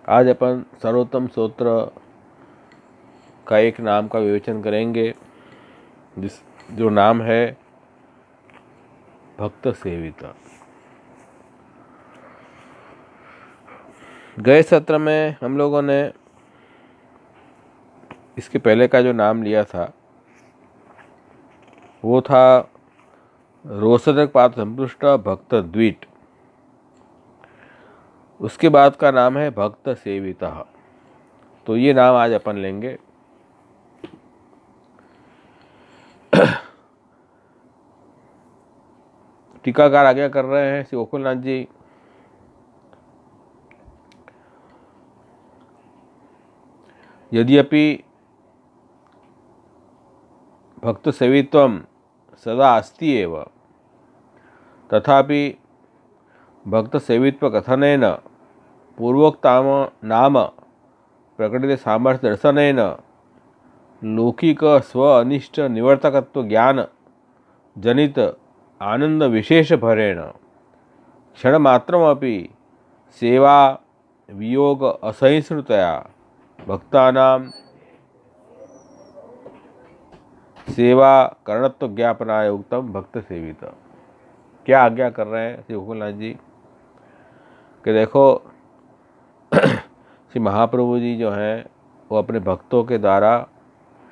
आज अपन सर्वोत्तम स्तोत्र का एक नाम का विवेचन करेंगे, जो नाम है भक्त सेविता। गए सत्र में हम लोगों ने इसके पहले का जो नाम लिया था वो था रोसदक पात्र संपुष्ट भक्त द्वीट। उसके बाद का नाम है भक्त सेविता। तो ये नाम आज अपन लेंगे। टीकाकार आज्ञा कर रहे हैं श्री गोकुलनाथ जी। यद्यपि भक्त सेवित्वम सदा अस्ति एव, तथापि भक्त सेवित्व कथनेन पूर्वोक्ताम नाम प्रकटित सामर्थ्य दर्शनेन लौकिक स्व अनिष्ट निवर्तकत्व ज्ञान जनित आनंद विशेष भरेण क्षणमात्रमपि सेवा वियोग असहिष्णुतया भक्तानां सेवा करणत्व ज्ञापनाय उक्तम भक्त सेवित। क्या आज्ञा कर रहे हैं श्री गोकुलनाथ जी कि देखो श्री महाप्रभु जी जो हैं वो अपने भक्तों के द्वारा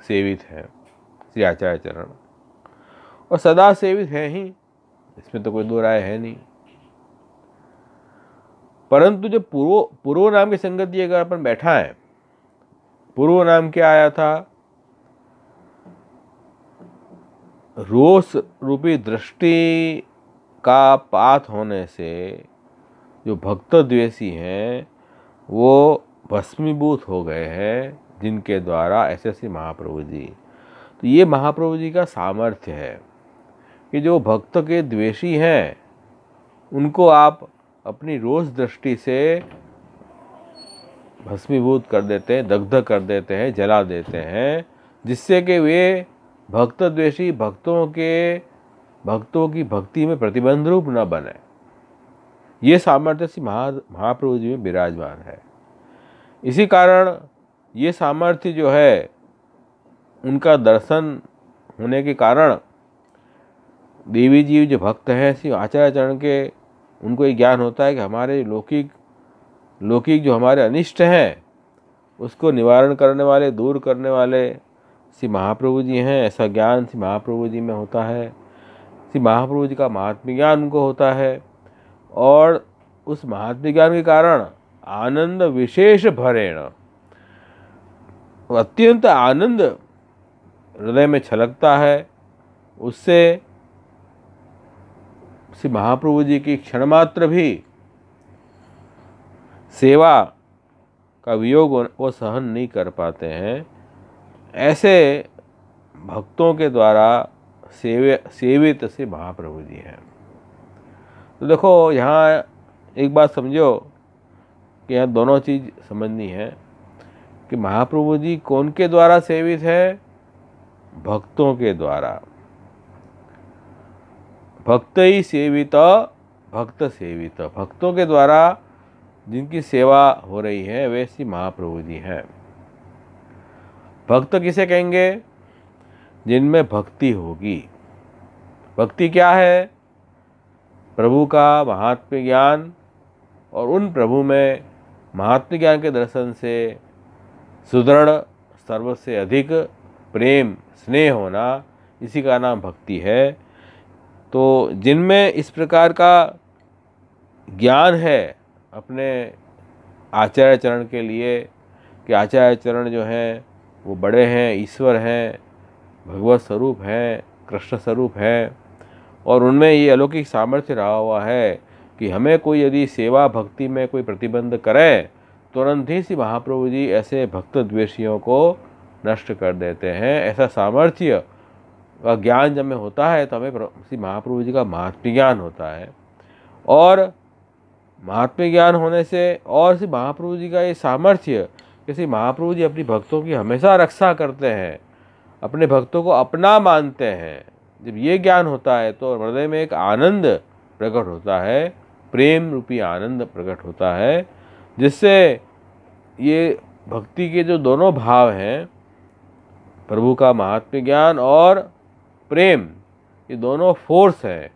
सेवित हैं, श्री आचार्य चरण, और सदा सेवित हैं ही, इसमें तो कोई दो राय है नहीं। परंतु जो पूर्व नाम की संगति अगर अपन बैठा है, पूर्व नाम क्या आया था? रोष रूपी दृष्टि का पात होने से जो भक्त द्वेषी हैं वो भस्मीभूत हो गए हैं, जिनके द्वारा ऐसे श्री महाप्रभु जी। तो ये महाप्रभु जी का सामर्थ्य है कि जो भक्त के द्वेषी हैं उनको आप अपनी रोष दृष्टि से भस्मीभूत कर देते हैं, दग्ध कर देते हैं, जला देते हैं, जिससे कि वे भक्त द्वेषी भक्तों की भक्ति में प्रतिबंध रूप न बने। ये सामर्थ्य श्री महाप्रभु जी में विराजमान है। इसी कारण ये सामर्थ्य जो है उनका दर्शन होने के कारण देवी जी जो भक्त हैं श्री आचार्य चरण के, उनको ये ज्ञान होता है कि हमारे लौकिक जो हमारे अनिष्ट हैं उसको निवारण करने वाले, दूर करने वाले श्री महाप्रभु जी हैं। ऐसा ज्ञान श्री महाप्रभु जी में होता है। श्री महाप्रभु जी का महात्म्य ज्ञान उनको होता है, और उस महात्म्य ज्ञान के कारण आनंद विशेष भरेण, अत्यंत आनंद हृदय में छलकता है। उससे श्री महाप्रभु जी की क्षणमात्र भी सेवा का वियोग वो सहन नहीं कर पाते हैं। ऐसे भक्तों के द्वारा सेवित श्री महाप्रभु जी हैं। तो देखो यहाँ एक बात समझो कि यहाँ दोनों चीज़ समझनी है कि महाप्रभु जी कौन के द्वारा सेवित है? भक्तों के द्वारा। भक्त ही सेवित भक्त सेवित, भक्तों के द्वारा जिनकी सेवा हो रही है वे श्री महाप्रभु जी हैं। भक्त किसे कहेंगे? जिनमें भक्ति होगी। भक्ति क्या है? प्रभु का महात्म्य ज्ञान, और उन प्रभु में महात्म्य ज्ञान के दर्शन से सुदृढ़ सर्व से अधिक प्रेम स्नेह होना, इसी का नाम भक्ति है। तो जिनमें इस प्रकार का ज्ञान है अपने आचार्य चरण के लिए कि आचार्य चरण जो हैं वो बड़े हैं, ईश्वर हैं, भगवत स्वरूप हैं, कृष्ण स्वरूप हैं, और उनमें ये अलौकिक सामर्थ्य रहा हुआ है कि हमें कोई यदि सेवा भक्ति में कोई प्रतिबंध करे, तुरंत ही श्री महाप्रभु जी ऐसे भक्त द्वेषियों को नष्ट कर देते हैं। ऐसा सामर्थ्य का ज्ञान जब हमें होता है तो हमें श्री महाप्रभु जी का महात्म्य ज्ञान होता है, और महात्म्य ज्ञान होने से और श्री महाप्रभु जी का ये सामर्थ्य कि श्री महाप्रभु जी अपनी भक्तों की हमेशा रक्षा करते हैं, अपने भक्तों को अपना मानते हैं। जब ये ज्ञान होता है तो हृदय में एक आनंद प्रकट होता है, प्रेम रूपी आनंद प्रकट होता है, जिससे ये भक्ति के जो दोनों भाव हैं, प्रभु का महात्म्य ज्ञान और प्रेम, ये दोनों फोर्स हैं,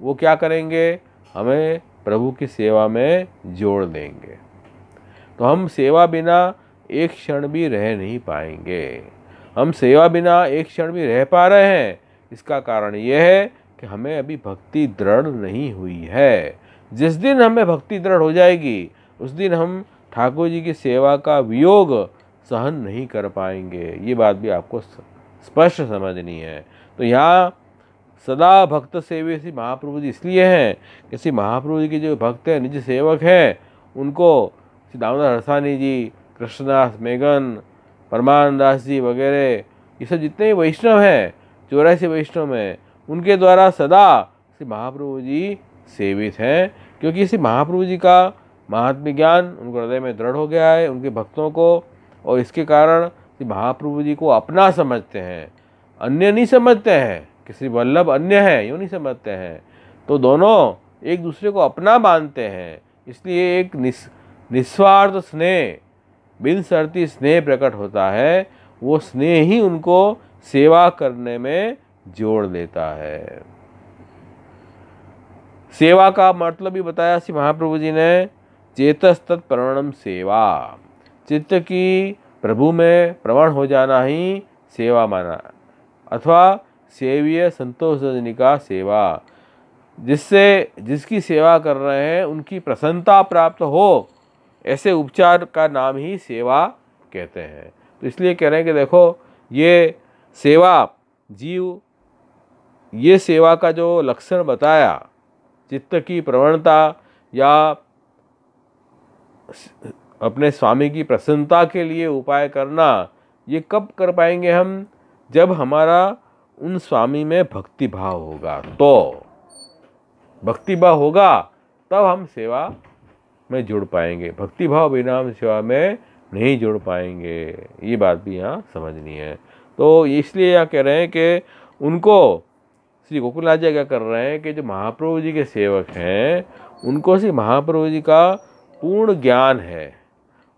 वो क्या करेंगे, हमें प्रभु की सेवा में जोड़ देंगे। तो हम सेवा बिना एक क्षण भी रह नहीं पाएंगे। हम सेवा बिना एक क्षण भी रह पा रहे हैं, इसका कारण यह है कि हमें अभी भक्ति दृढ़ नहीं हुई है। जिस दिन हमें भक्ति दृढ़ हो जाएगी, उस दिन हम ठाकुर जी की सेवा का वियोग सहन नहीं कर पाएंगे। ये बात भी आपको स्पष्ट समझनी है। तो यहाँ सदा भक्त सेवे श्री महाप्रभु जी इसलिए हैं कि श्री महाप्रभु जी के जो भक्त हैं, निज सेवक हैं, उनको श्री दामोदर हरसानी जी, कृष्णदास मेघन, परमानंद दास जी वगैरह, ये सब जितने भी वैष्णव हैं, 84 वैष्णव में, उनके द्वारा सदा श्री महाप्रभु जी सेवित हैं। क्योंकि श्री महाप्रभु जी का महात्म्य ज्ञान उनको हृदय में दृढ़ हो गया है, उनके भक्तों को, और इसके कारण श्री महाप्रभु जी को अपना समझते हैं, अन्य नहीं समझते हैं कि श्री वल्लभ अन्य है, यूँ नहीं समझते हैं। तो दोनों एक दूसरे को अपना मानते हैं। इसलिए एक निस्वार्थ स्नेह, बिन शर्ती स्नेह प्रकट होता है। वो स्नेह ही उनको सेवा करने में जोड़ देता है। सेवा का मतलब भी बताया श्री महाप्रभु जी ने, चेतस्तत् प्रवणम सेवा, चित्त की प्रभु में प्रवण हो जाना ही सेवा माना, अथवा सेव्य संतोषजनिका सेवा, जिसकी सेवा कर रहे हैं उनकी प्रसन्नता प्राप्त हो, ऐसे उपचार का नाम ही सेवा कहते हैं। तो इसलिए कह रहे हैं कि देखो, ये सेवा जीव, ये सेवा का जो लक्षण बताया, चित्त की प्रवणता या अपने स्वामी की प्रसन्नता के लिए उपाय करना, ये कब कर पाएंगे हम, जब हमारा उन स्वामी में भक्ति भाव होगा। तो भक्ति भाव होगा तब हम सेवा में जुड़ पाएंगे। भक्ति भाव बिना हम सेवा में नहीं जुड़ पाएंगे। ये बात भी यहाँ समझनी है। तो इसलिए यहाँ कह रहे हैं कि उनको श्री गोकुलनाथ जी क्या कर रहे हैं कि जो महाप्रभु जी के सेवक हैं, उनको श्री महाप्रभु जी का पूर्ण ज्ञान है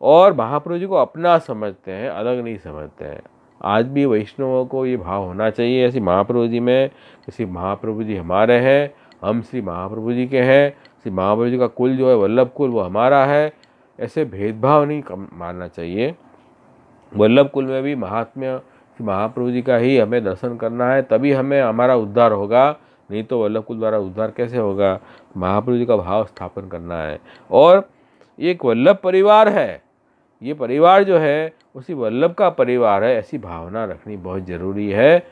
और महाप्रभु जी को अपना समझते हैं, अलग नहीं समझते हैं। आज भी वैष्णवों को ये भाव होना चाहिए श्री महाप्रभु जी में कि श्री महाप्रभु जी हमारे हैं, हम श्री महाप्रभु जी के हैं, श्री महाप्रभु जी का कुल जो है वल्लभ कुल वो हमारा है। ऐसे भेदभाव नहीं मानना चाहिए। वल्लभ कुल में भी महात्म्य श्री महाप्रभु जी का ही हमें दर्शन करना है, तभी हमें हमारा उद्धार होगा, नहीं तो वल्लभ कुल द्वारा उद्धार कैसे होगा। महाप्रभु जी का भाव स्थापन करना है। और एक वल्लभ परिवार है, ये परिवार जो है उसी वल्लभ का परिवार है, ऐसी भावना रखनी बहुत ज़रूरी है।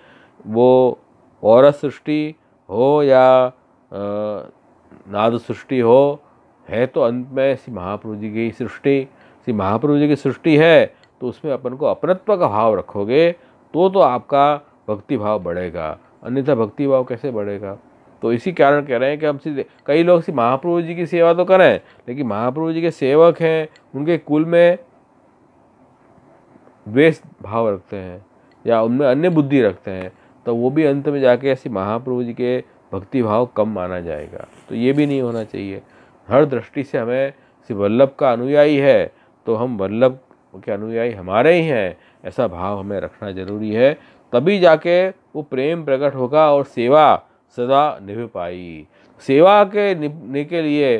वो औरत सृष्टि हो या नाद सृष्टि हो, है तो अंत में श्री महाप्रभु जी की सृष्टि, श्री महाप्रभु जी की सृष्टि है, तो उसमें अपन को अपनत्व का भाव रखोगे तो आपका भक्ति भाव बढ़ेगा, अन्यथा भक्ति भाव कैसे बढ़ेगा। तो इसी कारण कह रहे हैं कि हम कई लोग श्री महाप्रभु जी की सेवा तो करें, लेकिन महाप्रभु जी के सेवक हैं, उनके कुल में द्वेष भाव रखते हैं या उनमें अन्य बुद्धि रखते हैं, तो वो भी अंत में जाके ऐसे महाप्रभु जी के भक्ति भाव कम माना जाएगा। तो ये भी नहीं होना चाहिए। हर दृष्टि से हमें श्री वल्लभ का अनुयायी है तो हम वल्लभ के अनुयायी हमारे ही हैं, ऐसा भाव हमें रखना जरूरी है। तभी जाके वो प्रेम प्रकट होगा और सेवा सदा निभ पाई। सेवा के निभने के लिए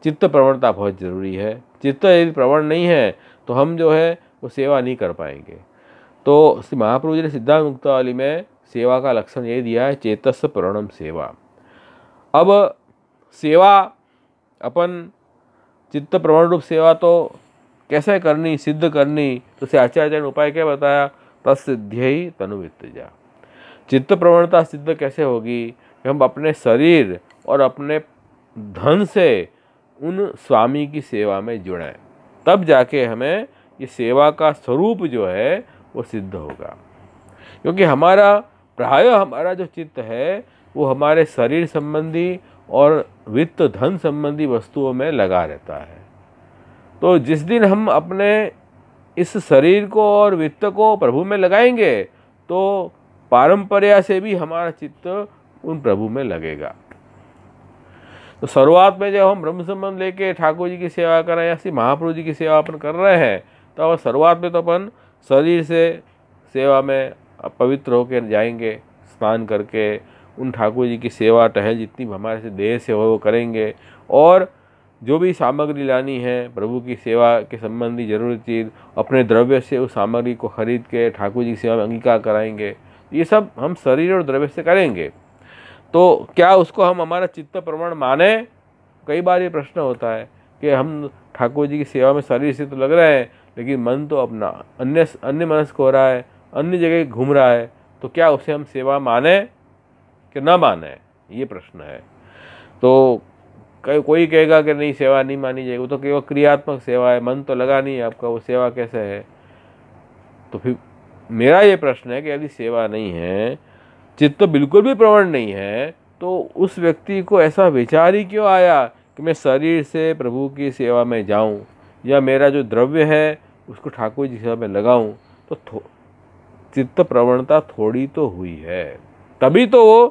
चित्त प्रवणता बहुत ज़रूरी है। चित्त यदि प्रवण नहीं है तो हम जो है वो सेवा नहीं कर पाएंगे। तो श्री महाप्रभु जी ने सिद्धांत मुक्तावली में सेवा का लक्षण ये दिया है, चेतस्य प्रवणम सेवा। अब सेवा अपन चित्त प्रवण रूप सेवा तो कैसे करनी, सिद्ध करनी, तो से आचार्य ने उपाय क्या बताया, तत्सिद्ध्यै तनुवित्तजा। चित्त प्रवणता सिद्ध कैसे होगी कि हम अपने शरीर और अपने धन से उन स्वामी की सेवा में जुड़ें, तब जाके हमें ये सेवा का स्वरूप जो है वो सिद्ध होगा। क्योंकि हमारा जो चित्त है वो हमारे शरीर संबंधी और वित्त धन संबंधी वस्तुओं में लगा रहता है। तो जिस दिन हम अपने इस शरीर को और वित्त को प्रभु में लगाएंगे तो पारंपर्या से भी हमारा चित्त उन प्रभु में लगेगा। तो शुरुआत में जब हम ब्रह्म संबंध लेके ठाकुर जी की सेवा कर रहे हैं या श्री महाप्रभु जी की सेवा अपन कर रहे हैं, तो शुरुआत में तो अपन शरीर से सेवा में पवित्र होकर जाएंगे, स्नान करके उन ठाकुर जी की सेवा टहल जितनी हमारे से देह से हो वो करेंगे, और जो भी सामग्री लानी है प्रभु की सेवा के संबंधी जरूरी चीज़ अपने द्रव्य से उस सामग्री को खरीद के ठाकुर जी की सेवा में अंगीकार कराएंगे। ये सब हम शरीर और द्रव्य से करेंगे। तो क्या उसको हम हमारा चित्त प्रवण माने? कई बार ये प्रश्न होता है कि हम ठाकुर जी की सेवा में शरीर से तो लग रहे हैं, लेकिन मन तो अपना अन्य मनस्क हो रहा है, अन्य जगह घूम रहा है, तो क्या उसे हम सेवा माने कि न माने? ये प्रश्न है। तो कोई कहेगा कि नहीं, सेवा नहीं मानी जाएगी, वो तो केवल क्रियात्मक सेवा है, मन तो लगा नहीं है आपका, वो सेवा कैसे है? तो फिर मेरा ये प्रश्न है कि यदि सेवा नहीं है, चित्त तो बिल्कुल भी प्रवण नहीं है, तो उस व्यक्ति को ऐसा विचार ही क्यों आया कि मैं शरीर से प्रभु की सेवा में जाऊं, या मेरा जो द्रव्य है उसको ठाकुर जी की सेवा में लगाऊं? तो चित्त प्रवणता थोड़ी तो हुई है, तभी तो वो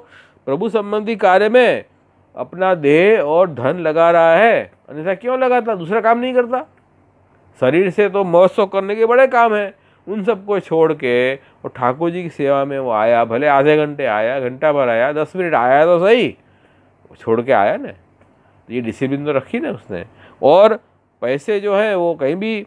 प्रभु संबंधी कार्य में अपना देह और धन लगा रहा है, अन्यथा क्यों लगाता? दूसरा काम नहीं करता। शरीर से तो महोत्सव करने के बड़े काम हैं, उन सबको छोड़ के और ठाकुर जी की सेवा में वो आया, भले आधे घंटे आया, घंटा भर आया, 10 मिनट आया तो सही, छोड़ के आया ना। तो ये डिसिप्लिन तो रखी ना उसने। और पैसे जो है वो कहीं भी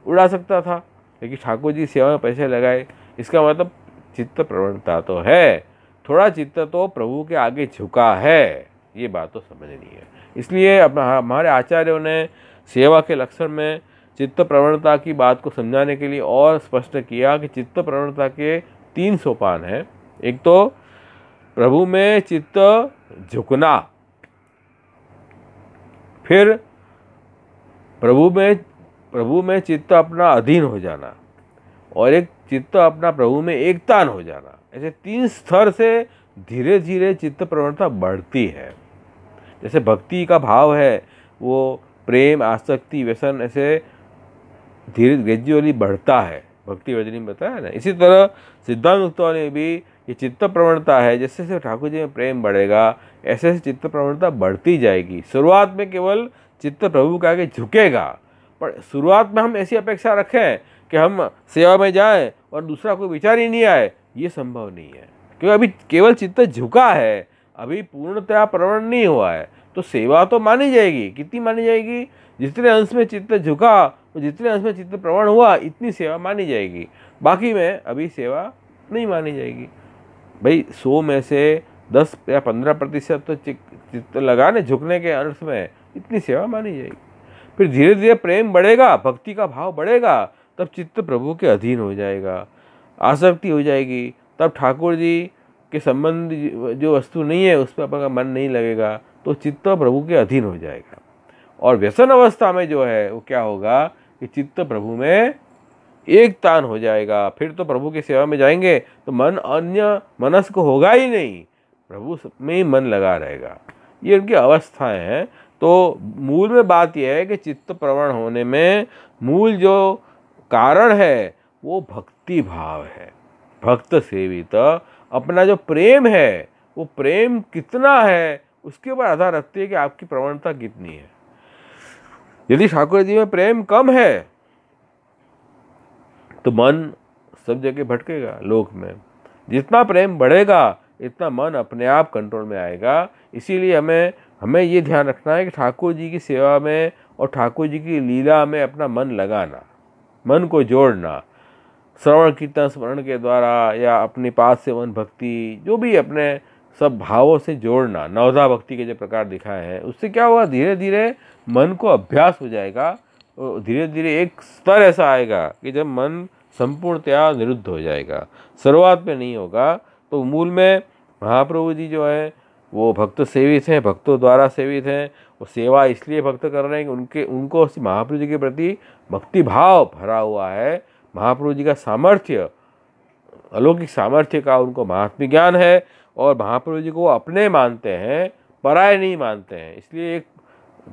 उड़ा सकता था, लेकिन ठाकुर जी की सेवा में पैसे लगाए, इसका मतलब चित्त प्रवणता तो है, थोड़ा चित्त तो प्रभु के आगे झुका है, ये बात तो समझनी है। इसलिए हमारे आचार्यों ने सेवा के लक्षण में चित्त प्रवणता की बात को समझाने के लिए और स्पष्ट किया कि चित्त प्रवणता के 3 सोपान हैं। एक तो प्रभु में चित्त झुकना, फिर प्रभु में चित्त अपना अधीन हो जाना, और एक चित्त अपना प्रभु में एकतान हो जाना। ऐसे 3 स्तर से धीरे धीरे चित्त प्रवणता बढ़ती है। जैसे भक्ति का भाव है वो प्रेम, आसक्ति, व्यसन ऐसे धीरे ग्रेजुअली बढ़ता है, भक्ति वजनी में बताया ना। इसी तरह सिद्धांत मुक्तों ने भी ये चित्त प्रवणता है, जैसे जैसे ठाकुर जी में प्रेम बढ़ेगा ऐसे ऐसे चित्त प्रवणता बढ़ती जाएगी। शुरुआत में केवल चित्त प्रभु के आगे झुकेगा, पर शुरुआत में हम ऐसी अपेक्षा रखें कि हम सेवा में जाएं और दूसरा कोई विचार ही नहीं आए, ये संभव नहीं है, क्योंकि अभी केवल चित्त झुका है, अभी पूर्णतया प्रवण नहीं हुआ है। तो सेवा तो मानी जाएगी, कितनी मानी जाएगी? जितने अंश में चित्त झुका, तो जितने अंश में चित्त प्रवण हुआ, इतनी सेवा मानी जाएगी। बाकी में अभी सेवा नहीं मानी जाएगी। भाई 100 में से 10 या 15% तो चित्त लगाने झुकने के अंश में, इतनी सेवा मानी जाएगी। फिर धीरे धीरे प्रेम बढ़ेगा, भक्ति का भाव बढ़ेगा, तब चित्त प्रभु के अधीन हो जाएगा, आसक्ति हो जाएगी, तब ठाकुर जी के संबंध जो वस्तु नहीं है उस पर आपका मन नहीं लगेगा, तो चित्त प्रभु के अधीन हो जाएगा। और व्यसन अवस्था में जो है वो क्या होगा कि चित्त प्रभु में एक तान हो जाएगा। फिर तो प्रभु की सेवा में जाएंगे तो मन अन्य मनस्क होगा ही नहीं, प्रभु में ही मन लगा रहेगा। ये उनकी अवस्थाएं हैं। तो मूल में बात यह है कि चित्त प्रवण होने में मूल जो कारण है वो भक्ति भाव है, भक्त सेवित। अपना जो प्रेम है वो प्रेम कितना है उसके ऊपर आधार रखती है कि आपकी प्रवणता कितनी है। यदि ठाकुर जी में प्रेम कम है तो मन सब जगह भटकेगा लोक में। जितना प्रेम बढ़ेगा इतना मन अपने आप कंट्रोल में आएगा। इसीलिए हमें ये ध्यान रखना है कि ठाकुर जी की सेवा में और ठाकुर जी की लीला में अपना मन लगाना, मन को जोड़ना, श्रवण कीर्तन स्मरण के द्वारा या अपने पास से मन भक्ति, जो भी अपने सब भावों से जोड़ना, नवधा भक्ति के जो प्रकार दिखाए हैं, उससे क्या होगा, धीरे धीरे मन को अभ्यास हो जाएगा और धीरे धीरे एक स्तर ऐसा आएगा कि जब मन संपूर्णतया निरुद्ध हो जाएगा। शुरुआत में नहीं होगा। तो मूल में महाप्रभु जी जो है वो भक्त सेवित हैं, भक्तों द्वारा सेवित हैं। वो सेवा इसलिए भक्त कर रहे हैं कि उनको महाप्रभु जी के प्रति भक्ति भाव भरा हुआ है। महाप्रभु जी का सामर्थ्य, अलौकिक सामर्थ्य का उनको महात्म्य ज्ञान है और महाप्रभु जी को अपने मानते हैं, पराये नहीं मानते हैं। इसलिए एक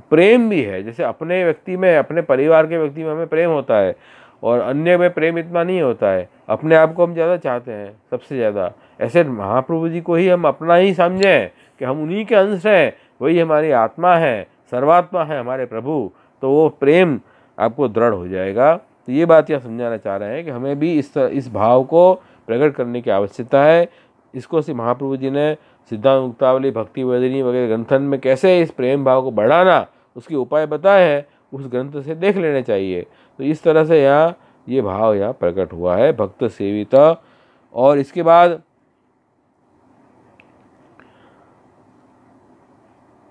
प्रेम भी है, जैसे अपने व्यक्ति में, अपने परिवार के व्यक्ति में हमें प्रेम होता है और अन्य में प्रेम इतना नहीं होता है। अपने आप को हम ज़्यादा चाहते हैं, सबसे ज़्यादा। ऐसे महाप्रभु जी को ही हम अपना ही समझें कि हम उन्हीं के अंश हैं, वही हमारी आत्मा है, सर्वात्मा है हमारे प्रभु, तो वो प्रेम आपको दृढ़ हो जाएगा। तो ये बात यह समझाना चाह रहे हैं कि हमें भी इस भाव को प्रकट करने की आवश्यकता है। इसको श्री महाप्रभु जी ने सिद्धांत मुक्तावली, भक्ति वेदिनी वगैरह ग्रंथन में कैसे इस प्रेम भाव को बढ़ाना उसके उपाय बताए हैं, उस ग्रंथ से देख लेने चाहिए। तो इस तरह से यहाँ ये भाव यहाँ प्रकट हुआ है, भक्त सेविता। और इसके बाद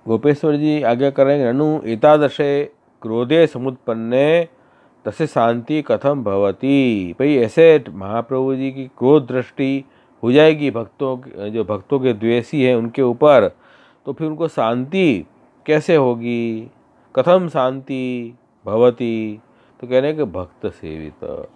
गोपेश्वर जी आज्ञा करेंगे, ननु एतादृशे क्रोधे समुत्पन्ने तस्य शांति कथम भवती। भाई ऐसे महाप्रभु जी की क्रोध दृष्टि हो जाएगी जो भक्तों के द्वेषी हैं उनके ऊपर, तो फिर उनको शांति कैसे होगी, कथम शांति भवती। तो कह रहे हैं कि भक्त सेवित,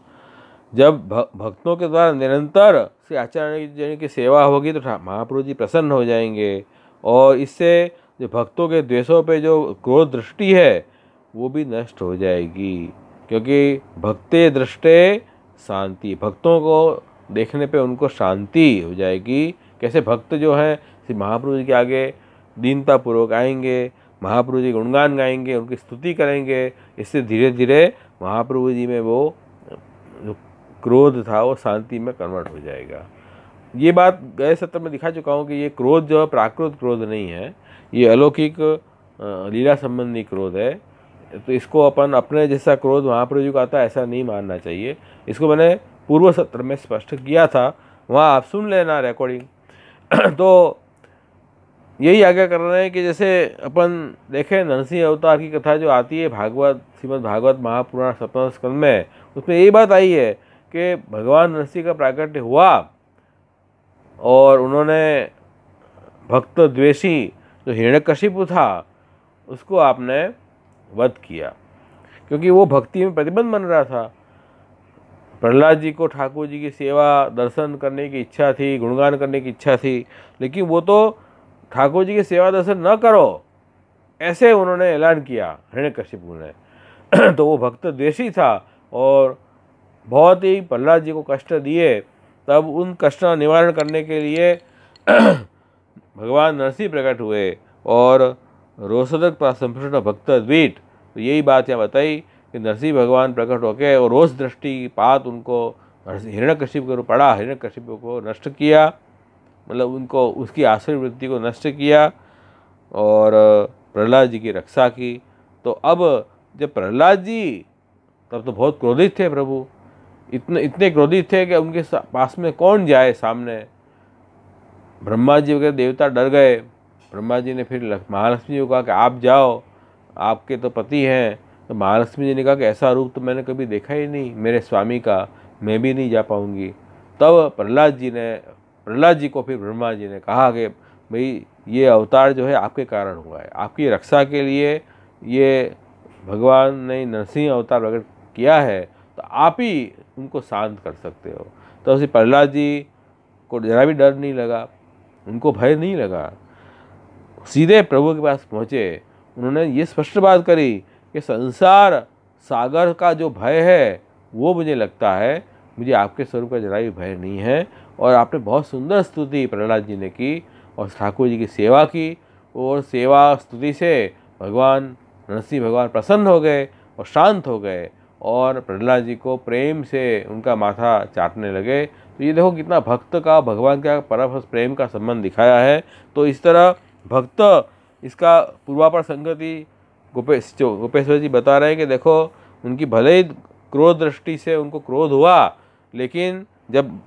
जब भक्तों के द्वारा निरंतर से आचार्य की सेवा होगी तो महाप्रभु जी प्रसन्न हो जाएंगे, और इससे जो भक्तों के द्वेषों पे जो क्रोध दृष्टि है वो भी नष्ट हो जाएगी। क्योंकि भक्ते दृष्टे शांति, भक्तों को देखने पे उनको शांति हो जाएगी। कैसे भक्त जो हैं श्री महाप्रभु जी के आगे दीनतापूर्वक आएंगे, महाप्रभु जी गुणगान गाएंगे, उनकी स्तुति करेंगे, इससे धीरे धीरे महाप्रभु जी में वो जो क्रोध था वो शांति में कन्वर्ट हो जाएगा। ये बात गए सत्र में दिखा चुका हूँ कि ये क्रोध जो है प्राकृत क्रोध नहीं है, ये अलौकिक लीला संबंधी क्रोध है। तो इसको अपन अपने जैसा क्रोध महाप्रभु जी को आता है ऐसा नहीं मानना चाहिए। इसको मैंने पूर्व सत्र में स्पष्ट किया था, वहाँ आप सुन लेना रिकॉर्डिंग। तो यही आज्ञा कर रहे हैं कि जैसे अपन देखें नरसिंह अवतार की कथा जो आती है भागवत, श्रीमद् भागवत महापुराण सप्तम स्कंद में, उसमें यही बात आई है कि भगवान नरसिंह का प्राकट्य हुआ और उन्होंने भक्त द्वेषी जो हिरण्यकशिपु था उसको आपने वध किया, क्योंकि वो भक्ति में प्रतिबंध बन रहा था। प्रहलाद जी को ठाकुर जी की सेवा दर्शन करने की इच्छा थी, गुणगान करने की इच्छा थी, लेकिन वो तो ठाकुर जी की सेवा दर्शन न करो ऐसे उन्होंने ऐलान किया हिरण्यकशिपु ने। तो वो भक्त द्वेषी था और बहुत ही प्रहलाद जी को कष्ट दिए। तब उन कष्ट का निवारण करने के लिए भगवान नरसिंह प्रकट हुए और रोषदक संप्रष्ट भक्त द्वीट। तो यही बात यहाँ बताई कि नरसिंह भगवान प्रकट होके और रोष दृष्टि पात उनको हिरण्यकशिपु को पड़ा, हिरण्यकशिपु को नष्ट किया, मतलब उनको उसकी आसुरी वृत्ति को नष्ट किया और प्रहलाद जी की रक्षा की। तो अब जब प्रहलाद जी तब तो बहुत क्रोधित थे प्रभु, इतने क्रोधित थे कि उनके पास में कौन जाए सामने। ब्रह्मा जी वगैरह देवता डर गए। ब्रह्मा जी ने फिर महालक्ष्मी जी को कहा कि आप जाओ, आपके तो पति हैं। तो महालक्ष्मी जी ने कहा कि ऐसा रूप तो मैंने कभी देखा ही नहीं मेरे स्वामी का, मैं भी नहीं जा पाऊंगी। तब प्रहलाद जी को फिर ब्रह्मा जी ने कहा कि भाई ये अवतार जो है आपके कारण हुआ है, आपकी रक्षा के लिए ये भगवान ने नरसिंह अवतार प्रकट किया है, तो आप ही उनको शांत कर सकते हो। तो उसी प्रहलाद जी को जरा भी डर नहीं लगा, उनको भय नहीं लगा, सीधे प्रभु के पास पहुँचे। उन्होंने ये स्पष्ट बात करी कि संसार सागर का जो भय है वो मुझे लगता है, मुझे आपके स्वरूप का जरा भी भय नहीं है। और आपने बहुत सुंदर स्तुति प्रहलाद जी ने की और ठाकुर जी की सेवा की, और सेवा स्तुति से भगवान नरसिंह भगवान प्रसन्न हो गए और शांत हो गए और प्रहलाद जी को प्रेम से उनका माथा चाटने लगे। तो ये देखो कितना भक्त का भगवान का परम प्रेम का संबंध दिखाया है। तो इस तरह भक्त इसका पूर्वापर संगति गोपेश्वर जी बता रहे हैं कि देखो उनकी भले ही क्रोध दृष्टि से उनको क्रोध हुआ, लेकिन जब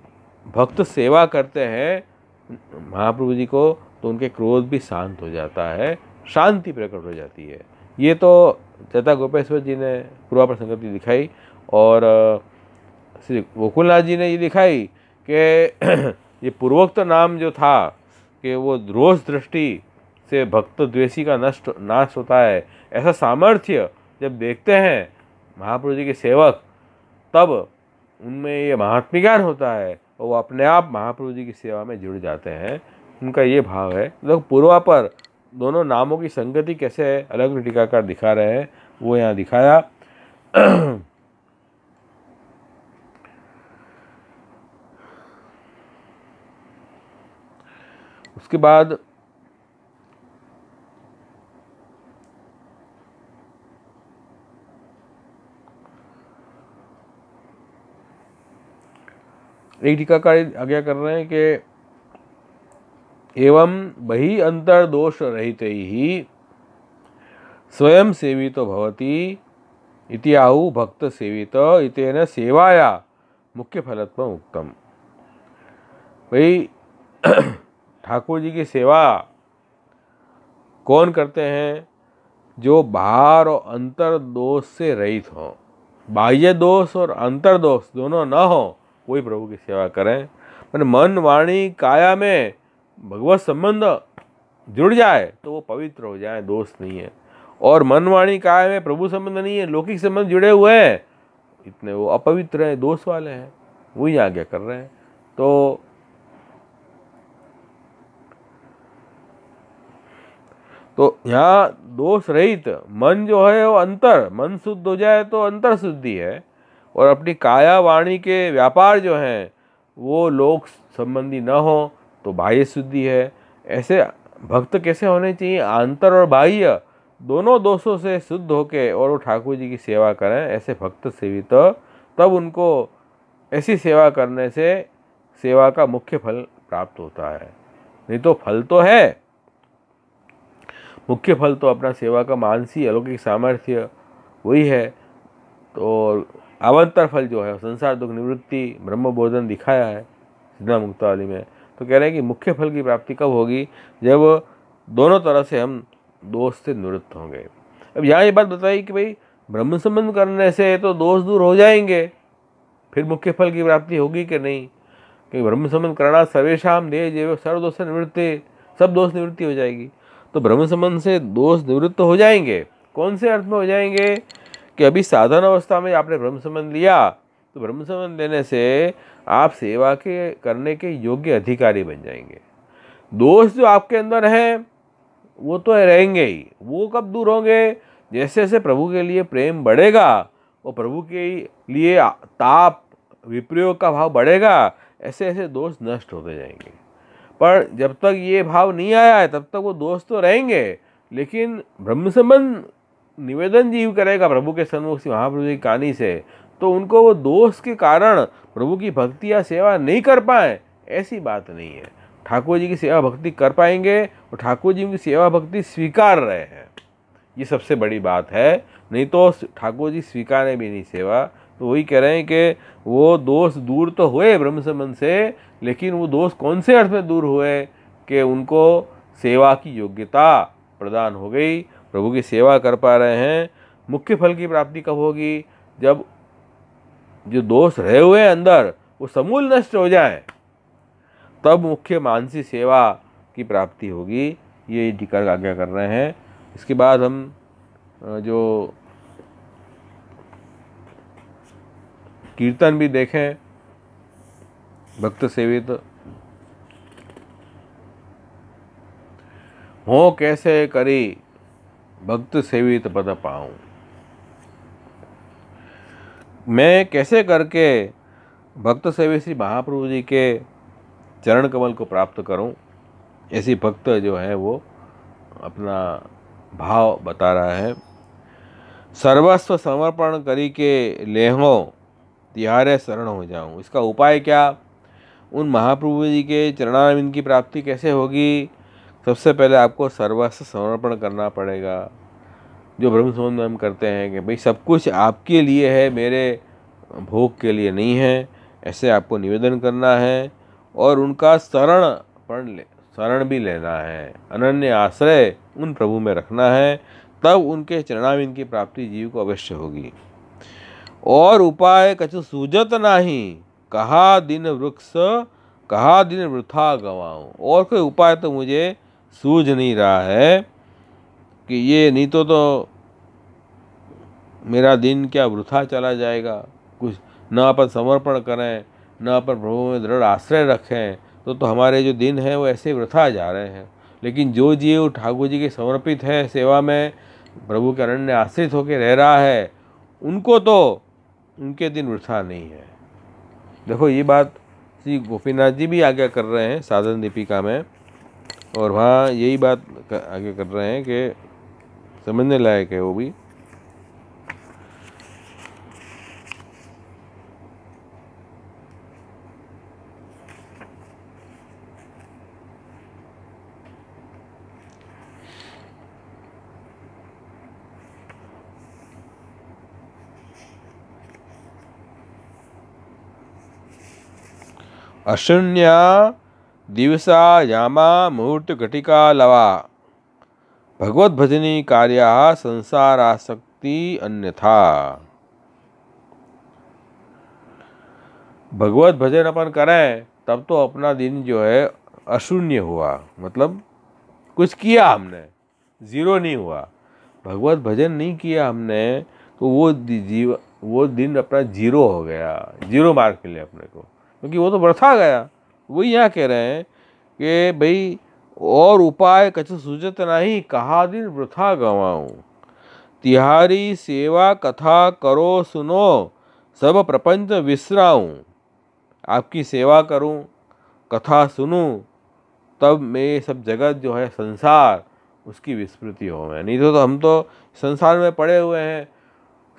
भक्त सेवा करते हैं महाप्रभु जी को तो उनके क्रोध भी शांत हो जाता है, शांति प्रकट हो जाती है। ये तो चेता गोपेश्वर जी ने पूर्वापर संगति दिखाई। और श्री गोकुलनाथ जी ने ये दिखाई कि ये पूर्वोक्त नाम जो था कि वो रोष दृष्टि से भक्त द्वेषी का नाश होता है, ऐसा सामर्थ्य जब देखते हैं महाप्रभु जी के सेवक तब उनमें ये महात्म्य ज्ञान होता है और वो अपने आप महाप्रभु जी की सेवा में जुड़ जाते हैं। उनका ये भाव है। लोग पूर्वापर दोनों नामों की संगति कैसे है अलग टीकाकार दिखा रहे हैं, वो यहाँ दिखाया। उसके बाद एक टीकाकार आज्ञा कर रहे हैं कि एवं बहि अंतर दोष रहित ही स्वयं सेवितो भवति इति आहु भक्त सेवित इतेन सेवाया मुख्य फलत्व उक्तम। भाई ठाकुर जी की सेवा कौन करते हैं? जो बाहर और अंतर दोष से रहित हो, बाह्य दोष और अंतर दोष दोनों न हो, वही प्रभु की सेवा करें। पर मन वाणी काया में भगवत संबंध जुड़ जाए तो वो पवित्र हो जाए, दोष नहीं है। और मन वाणी काया में प्रभु संबंध नहीं है, लौकिक संबंध जुड़े हुए हैं, इतने वो अपवित्र हैं, दोष वाले हैं, वही आज्ञा कर रहे हैं। तो यहाँ दोष रहित मन जो है वो अंतर, मन शुद्ध हो जाए तो अंतर शुद्धि है, और अपनी काया वाणी के व्यापार जो हैं वो लोक संबंधी न हो तो बाह्य शुद्धि है। ऐसे भक्त कैसे होने चाहिए? आंतर और बाह्य दोनों दोषों से शुद्ध होके और वो ठाकुर जी की सेवा करें, ऐसे भक्त सेवित। तब उनको ऐसी सेवा करने से सेवा का मुख्य फल प्राप्त होता है। नहीं तो फल तो है, मुख्य फल तो अपना सेवा का मानसी अलौकिक सामर्थ्य वही है। तो अवंतर फल जो है संसार दुख निवृत्ति ब्रह्म बोधन दिखाया है सिद्धा मुक्तावली में। तो कह रहे हैं कि मुख्य फल की प्राप्ति कब होगी? जब दोनों तरह से हम दोष से निवृत्त होंगे। अब यहाँ ये बात बताई कि भाई ब्रह्म संबंध करने से तो दोष दूर हो जाएंगे, फिर मुख्य फल की प्राप्ति होगी कि नहीं? क्योंकि ब्रह्म संबंध करना सर्वेशाम देह जेव सर्वदोष निवृत्ति, सब दोष निवृत्ति हो जाएगी। तो ब्रह्म संबंध से दोष निवृत्त हो जाएंगे। कौन से अर्थ में हो जाएंगे? कि अभी साधन अवस्था में आपने ब्रह्म संबंध लिया, तो ब्रह्म संबंध लेने से आप सेवा के करने के योग्य अधिकारी बन जाएंगे। दोष जो आपके अंदर हैं वो तो रहेंगे ही, वो कब दूर होंगे? जैसे जैसे प्रभु के लिए प्रेम बढ़ेगा और प्रभु के लिए ताप विप्रयोग का भाव बढ़ेगा, ऐसे ऐसे दोष नष्ट होते जाएंगे। पर जब तक ये भाव नहीं आया है तब तक वो दोष तो रहेंगे, लेकिन ब्रह्म संबंध निवेदन जीव करेगा प्रभु के सन्मुख से महाप्रभु की कहानी से, तो उनको वो दोष के कारण प्रभु की भक्ति या सेवा नहीं कर पाए, ऐसी बात नहीं है। ठाकुर जी की सेवा भक्ति कर पाएंगे और ठाकुर जी की सेवा भक्ति स्वीकार रहे हैं, ये सबसे बड़ी बात है। नहीं तो ठाकुर जी स्वीकारें भी नहीं सेवा। तो वही कह रहे हैं कि वो दोष दूर तो हुए ब्रह्म संबंध से, लेकिन वो दोष कौन से अर्थ में दूर हुए? कि उनको सेवा की योग्यता प्रदान हो गई, प्रभु की सेवा कर पा रहे हैं। मुख्य फल की प्राप्ति कब होगी? जब जो दोष रहे हुए हैं अंदर वो समूल नष्ट हो जाए, तब मुख्य मानसी सेवा की प्राप्ति होगी। ये टीका आज्ञा कर रहे हैं। इसके बाद हम जो कीर्तन भी देखें, भक्त सेवित हो कैसे करी भक्त सेवित पद पाऊं। मैं कैसे करके भक्त सेवित श्री महाप्रभु जी के चरण कमल को प्राप्त करूं, ऐसी भक्त जो है वो अपना भाव बता रहा है। सर्वस्व समर्पण करी के लेहो तिहारे शरण हो जाऊं। इसका उपाय क्या? उन महाप्रभु जी के चरणारविंद की प्राप्ति कैसे होगी? सबसे पहले आपको सर्वस्व समर्पण करना पड़ेगा। जो ब्रह्म संबंध में हम करते हैं कि भाई सब कुछ आपके लिए है, मेरे भोग के लिए नहीं है, ऐसे आपको निवेदन करना है और उनका शरण भी लेना है। अनन्य आश्रय उन प्रभु में रखना है, तब उनके चरणारविंद की प्राप्ति जीव को अवश्य होगी। और उपाय कछु सूझत नहीं, कहा दिन वृक्ष कहा दिन वृथा गवाऊं। और कोई उपाय तो मुझे सूझ नहीं रहा है कि ये नहीं तो मेरा दिन क्या वृथा चला जाएगा। कुछ न अपन समर्पण करें, न अपन प्रभु में दृढ़ आश्रय रखें, तो हमारे जो दिन हैं वो ऐसे वृथा जा रहे हैं। लेकिन जो जीव ठाकुर जी के समर्पित है, सेवा में प्रभु के अरण्य आश्रित होकर रह रहा है, उनको तो उनके दिन वृथा नहीं है। देखो ये बात श्री गोपीनाथ जी भी आज्ञा कर रहे हैं साधन दीपिका में, और वहाँ यही बात आगे कर रहे हैं कि समझने लायक है वो भी। अशून्या दिवसा यामा मुहूर्त घटिका लवा भगवत भजनी कार्या संसारासक्ति अन्यथा। भगवत भजन अपन करें तब तो अपना दिन जो है अशून्य हुआ, मतलब कुछ किया हमने, जीरो नहीं हुआ। भगवत भजन नहीं किया हमने तो वो दिन अपना जीरो हो गया, जीरो मार्क मिले अपने को, क्योंकि वो तो वृथा गया। वही यहाँ कह रहे हैं कि भाई और उपाय कछु सूझत नहीं, कहा दिन वृथा गवाऊं। तिहारी सेवा कथा करो सुनो, सब प्रपंच विसराऊं। आपकी सेवा करूं, कथा सुनूं, तब मैं सब जगत जो है संसार उसकी विस्मृति हो मैं। नहीं तो हम तो संसार में पड़े हुए हैं,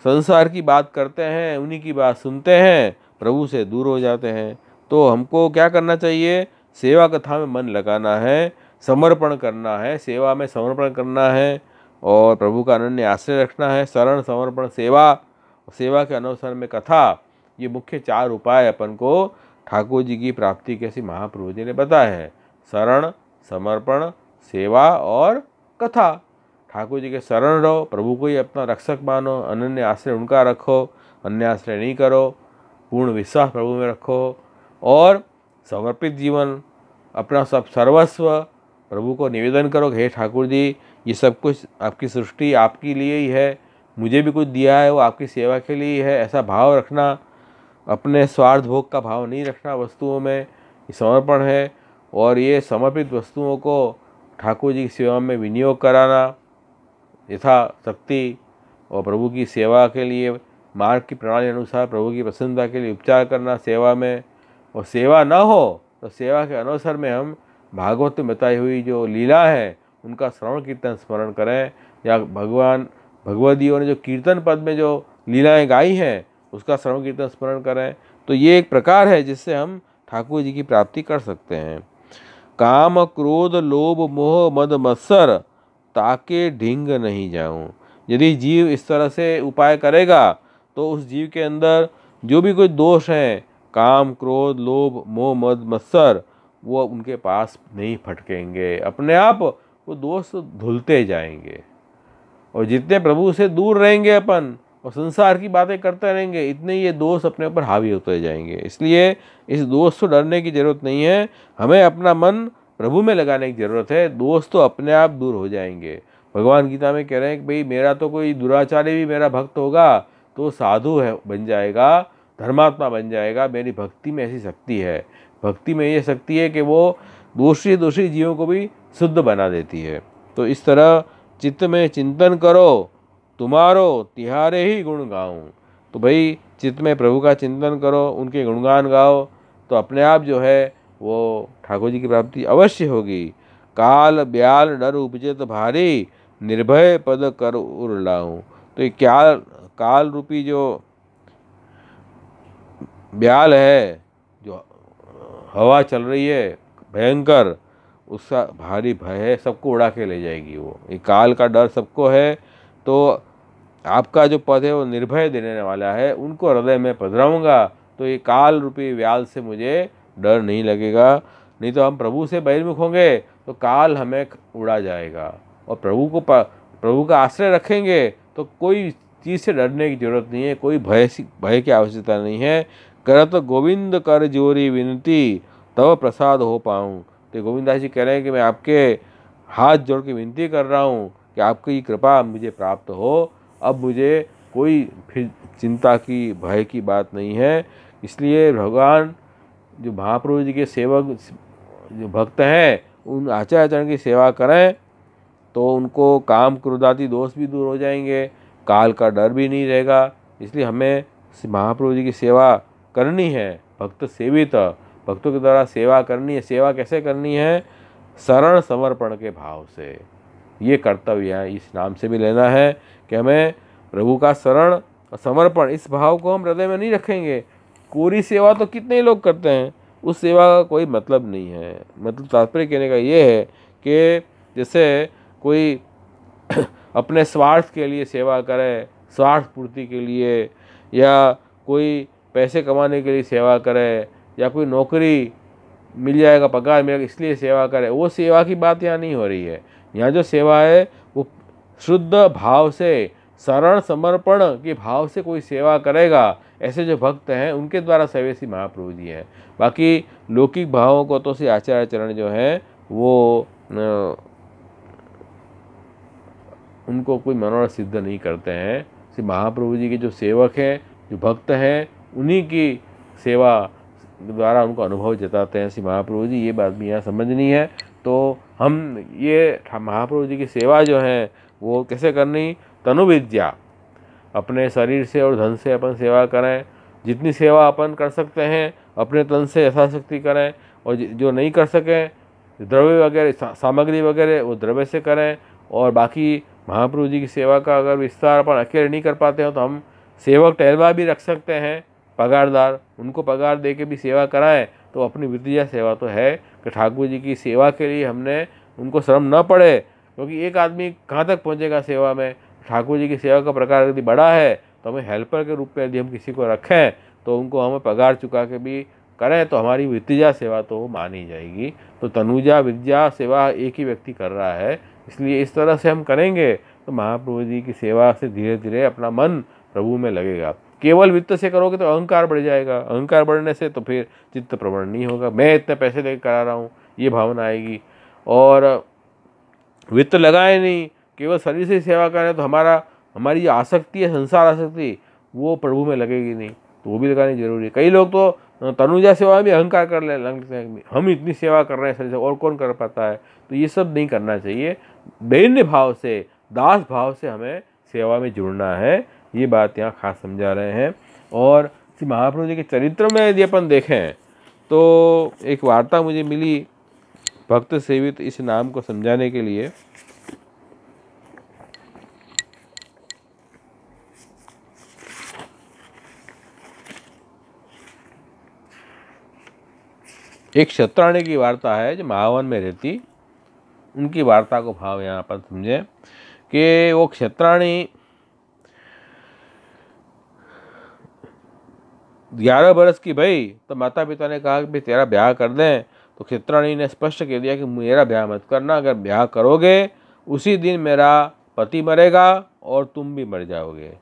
संसार की बात करते हैं, उन्हीं की बात सुनते हैं, प्रभु से दूर हो जाते हैं। तो हमको क्या करना चाहिए? सेवा कथा में मन लगाना है, समर्पण करना है, सेवा में समर्पण करना है और प्रभु का अनन्य आश्रय रखना है। शरण, समर्पण, सेवा, सेवा के अनुसार में कथा, ये मुख्य 4 उपाय अपन को ठाकुर जी की प्राप्ति कैसी महाप्रभु जी ने बताए हैं। शरण, समर्पण, सेवा और कथा। ठाकुर जी के शरण रहो, प्रभु को ही अपना रक्षक मानो, अनन्य आश्रय उनका रखो, अन्य आश्रय नहीं करो, पूर्ण विश्वास प्रभु में रखो और समर्पित जीवन, अपना सब सर्वस्व प्रभु को निवेदन करो। हे ठाकुर जी, ये सब कुछ आपकी सृष्टि आपके लिए ही है, मुझे भी कुछ दिया है वो आपकी सेवा के लिए ही है, ऐसा भाव रखना। अपने स्वार्थ भोग का भाव नहीं रखना वस्तुओं में, ये समर्पण है। और ये समर्पित वस्तुओं को ठाकुर जी की सेवा में विनियोग कराना यथा शक्ति, और प्रभु की सेवा के लिए मार्ग की प्रणाली अनुसार प्रभु की प्रसन्नता के लिए उपचार करना सेवा में। और सेवा न हो तो सेवा के अनुसार में हम भागवत में बताई हुई जो लीला है उनका श्रवण कीर्तन स्मरण करें, या भगवदियों ने जो कीर्तन पद में जो लीलाएं गाई हैं उसका श्रवण कीर्तन स्मरण करें। तो ये एक प्रकार है जिससे हम ठाकुर जी की प्राप्ति कर सकते हैं। काम क्रोध लोभ मोह मद मत्सर ताके ढींग नहीं जाऊं। यदि जीव इस तरह से उपाय करेगा तो उस जीव के अंदर जो भी कोई दोष हैं, काम क्रोध लोभ मोह मद मत्सर, वो उनके पास नहीं फटकेंगे, अपने आप वो दोष धुलते जाएंगे। और जितने प्रभु से दूर रहेंगे अपन और संसार की बातें करते रहेंगे, इतने ये दोष अपने ऊपर हावी होते जाएंगे। इसलिए इस दोष से डरने की जरूरत नहीं है, हमें अपना मन प्रभु में लगाने की जरूरत है। दोष तो अपने आप दूर हो जाएंगे। भगवान गीता में कह रहे हैं कि भाई मेरा तो कोई दुराचारी भी मेरा भक्त होगा तो साधु है बन जाएगा, धर्मात्मा बन जाएगा। मेरी भक्ति में ऐसी शक्ति है, भक्ति में ये शक्ति है कि वो दोषी जीवों को भी शुद्ध बना देती है। तो इस तरह चित्त में चिंतन करो, तुम्हारो तिहारे ही गुण गाऊं। तो भाई चित्त में प्रभु का चिंतन करो, उनके गुणगान गाओ, तो अपने आप जो है वो ठाकुर जी की प्राप्ति अवश्य होगी। काल ब्याल डर उपजे तो भारी, निर्भय पद कर उर लाऊं। तो ये क्या काल रूपी जो ब्याल है, जो हवा चल रही है भयंकर, उसका भारी भय है, सबको उड़ा के ले जाएगी वो। ये काल का डर सबको है, तो आपका जो पद है वो निर्भय देने वाला है, उनको हृदय में पधराऊंगा तो ये काल रूपी व्याल से मुझे डर नहीं लगेगा। नहीं तो हम प्रभु से बहिर्मुख होंगे तो काल हमें उड़ा जाएगा। और प्रभु का आश्रय रखेंगे तो कोई चीज़ से डरने की जरूरत नहीं है, कोई भय की आवश्यकता नहीं है। करत गोविंद कर जोरी विनती, तब प्रसाद हो पाऊँ। तो गोविंदास जी कह रहे हैं कि मैं आपके हाथ जोड़ के विनती कर रहा हूँ कि आपकी कृपा मुझे प्राप्त हो। अब मुझे कोई फिर चिंता की भय की बात नहीं है। इसलिए भगवान जो महाप्रभु जी के सेवक जो भक्त हैं उन आचार्य आचरण की सेवा करें तो उनको काम क्रोधादि दोष भी दूर हो जाएंगे, काल का डर भी नहीं रहेगा। इसलिए हमें महाप्रभु जी की सेवा करनी है, भक्त सेवित, भक्तों के द्वारा सेवा करनी है। सेवा कैसे करनी है? शरण समर्पण के भाव से। ये कर्तव्य है, इस नाम से भी लेना है कि हमें प्रभु का शरण और समर्पण, इस भाव को हम हृदय में नहीं रखेंगे। कोरी सेवा तो कितने लोग करते हैं, उस सेवा का कोई मतलब नहीं है। मतलब तात्पर्य कहने का ये है कि जैसे कोई अपने स्वार्थ के लिए सेवा करे, स्वार्थ पूर्ति के लिए, या कोई पैसे कमाने के लिए सेवा करे, या कोई नौकरी मिल जाएगा, पगार मिलेगा इसलिए सेवा करे, वो सेवा की बात यहाँ नहीं हो रही है। यहाँ जो सेवा है वो शुद्ध भाव से, शरण समर्पण के भाव से कोई सेवा करेगा, ऐसे जो भक्त हैं उनके द्वारा सेवे श्री महाप्रभु जी हैं। बाकी लौकिक भावों को तो श्री आचार्य चरण जो है वो उनको कोई मनोरथ सिद्ध नहीं करते हैं। श्री महाप्रभु जी के जो सेवक हैं, जो भक्त हैं, उन्हीं की सेवा द्वारा उनको अनुभव जताते हैं श्री महाप्रभु जी। ये बात भी यहाँ समझनी है। तो हम ये महाप्रभु जी की सेवा जो है वो कैसे करनी, तनु विद्या, अपने शरीर से और धन से अपन सेवा करें। जितनी सेवा अपन कर सकते हैं अपने तन से यथाशक्ति करें, और जो नहीं कर सकें द्रव्य वगैरह सामग्री वगैरह वो द्रव्य से करें। और बाकी महाप्रभु जी की सेवा का अगर विस्तार अपन अकेले नहीं कर पाते हो तो हम सेवक टहलवा भी रख सकते हैं, पगारदार, उनको पगार दे के भी सेवा कराएं। तो अपनी वृत्तिजा सेवा तो है कि ठाकुर जी की सेवा के लिए हमने उनको श्रम न पड़े, क्योंकि एक आदमी कहाँ तक पहुँचेगा सेवा में। ठाकुर जी की सेवा का प्रकार यदि बड़ा है तो हमें हेल्पर के रूप में यदि हम किसी को रखें तो उनको हमें पगार चुका के भी करें तो हमारी वृत्तिजा सेवा तो मानी जाएगी। तो तनुजा विद्या सेवा एक ही व्यक्ति कर रहा है, इसलिए इस तरह से हम करेंगे तो महाप्रभु जी की सेवा से धीरे धीरे अपना मन प्रभु में लगेगा। केवल वित्त से करोगे तो अहंकार बढ़ जाएगा, अहंकार बढ़ने से तो फिर चित्त प्रवण नहीं होगा, मैं इतने पैसे देकर करा रहा हूँ ये भावना आएगी। और वित्त लगाए नहीं, केवल शरीर से सेवा करें तो हमारी जो आसक्ति है, संसार आसक्ति, वो प्रभु में लगेगी नहीं, तो वो भी लगानी जरूरी है। कई लोग तो तनुजा सेवा में भी अहंकार कर लगते हैं, हम इतनी सेवा कर रहे हैं शरीर से, और कौन कर पाता है। तो ये सब नहीं करना चाहिए। दैन्य भाव से, दास भाव से हमें सेवा में जुड़ना है, ये बात यहाँ खास समझा रहे हैं। और श्री महाप्रभु जी के चरित्र में यदि अपन देखें तो एक वार्ता मुझे मिली भक्त सेवित इस नाम को समझाने के लिए। एक क्षत्राणी की वार्ता है जो महावन में रहती, उनकी वार्ता को भाव यहाँ पर समझें कि वो क्षत्राणी 11 बरस की भई तो माता पिता ने कहा कि भाई तेरा ब्याह कर दें। तो क्षत्राणी ने स्पष्ट कह दिया कि मेरा ब्याह मत करना, अगर ब्याह करोगे उसी दिन मेरा पति मरेगा और तुम भी मर जाओगे।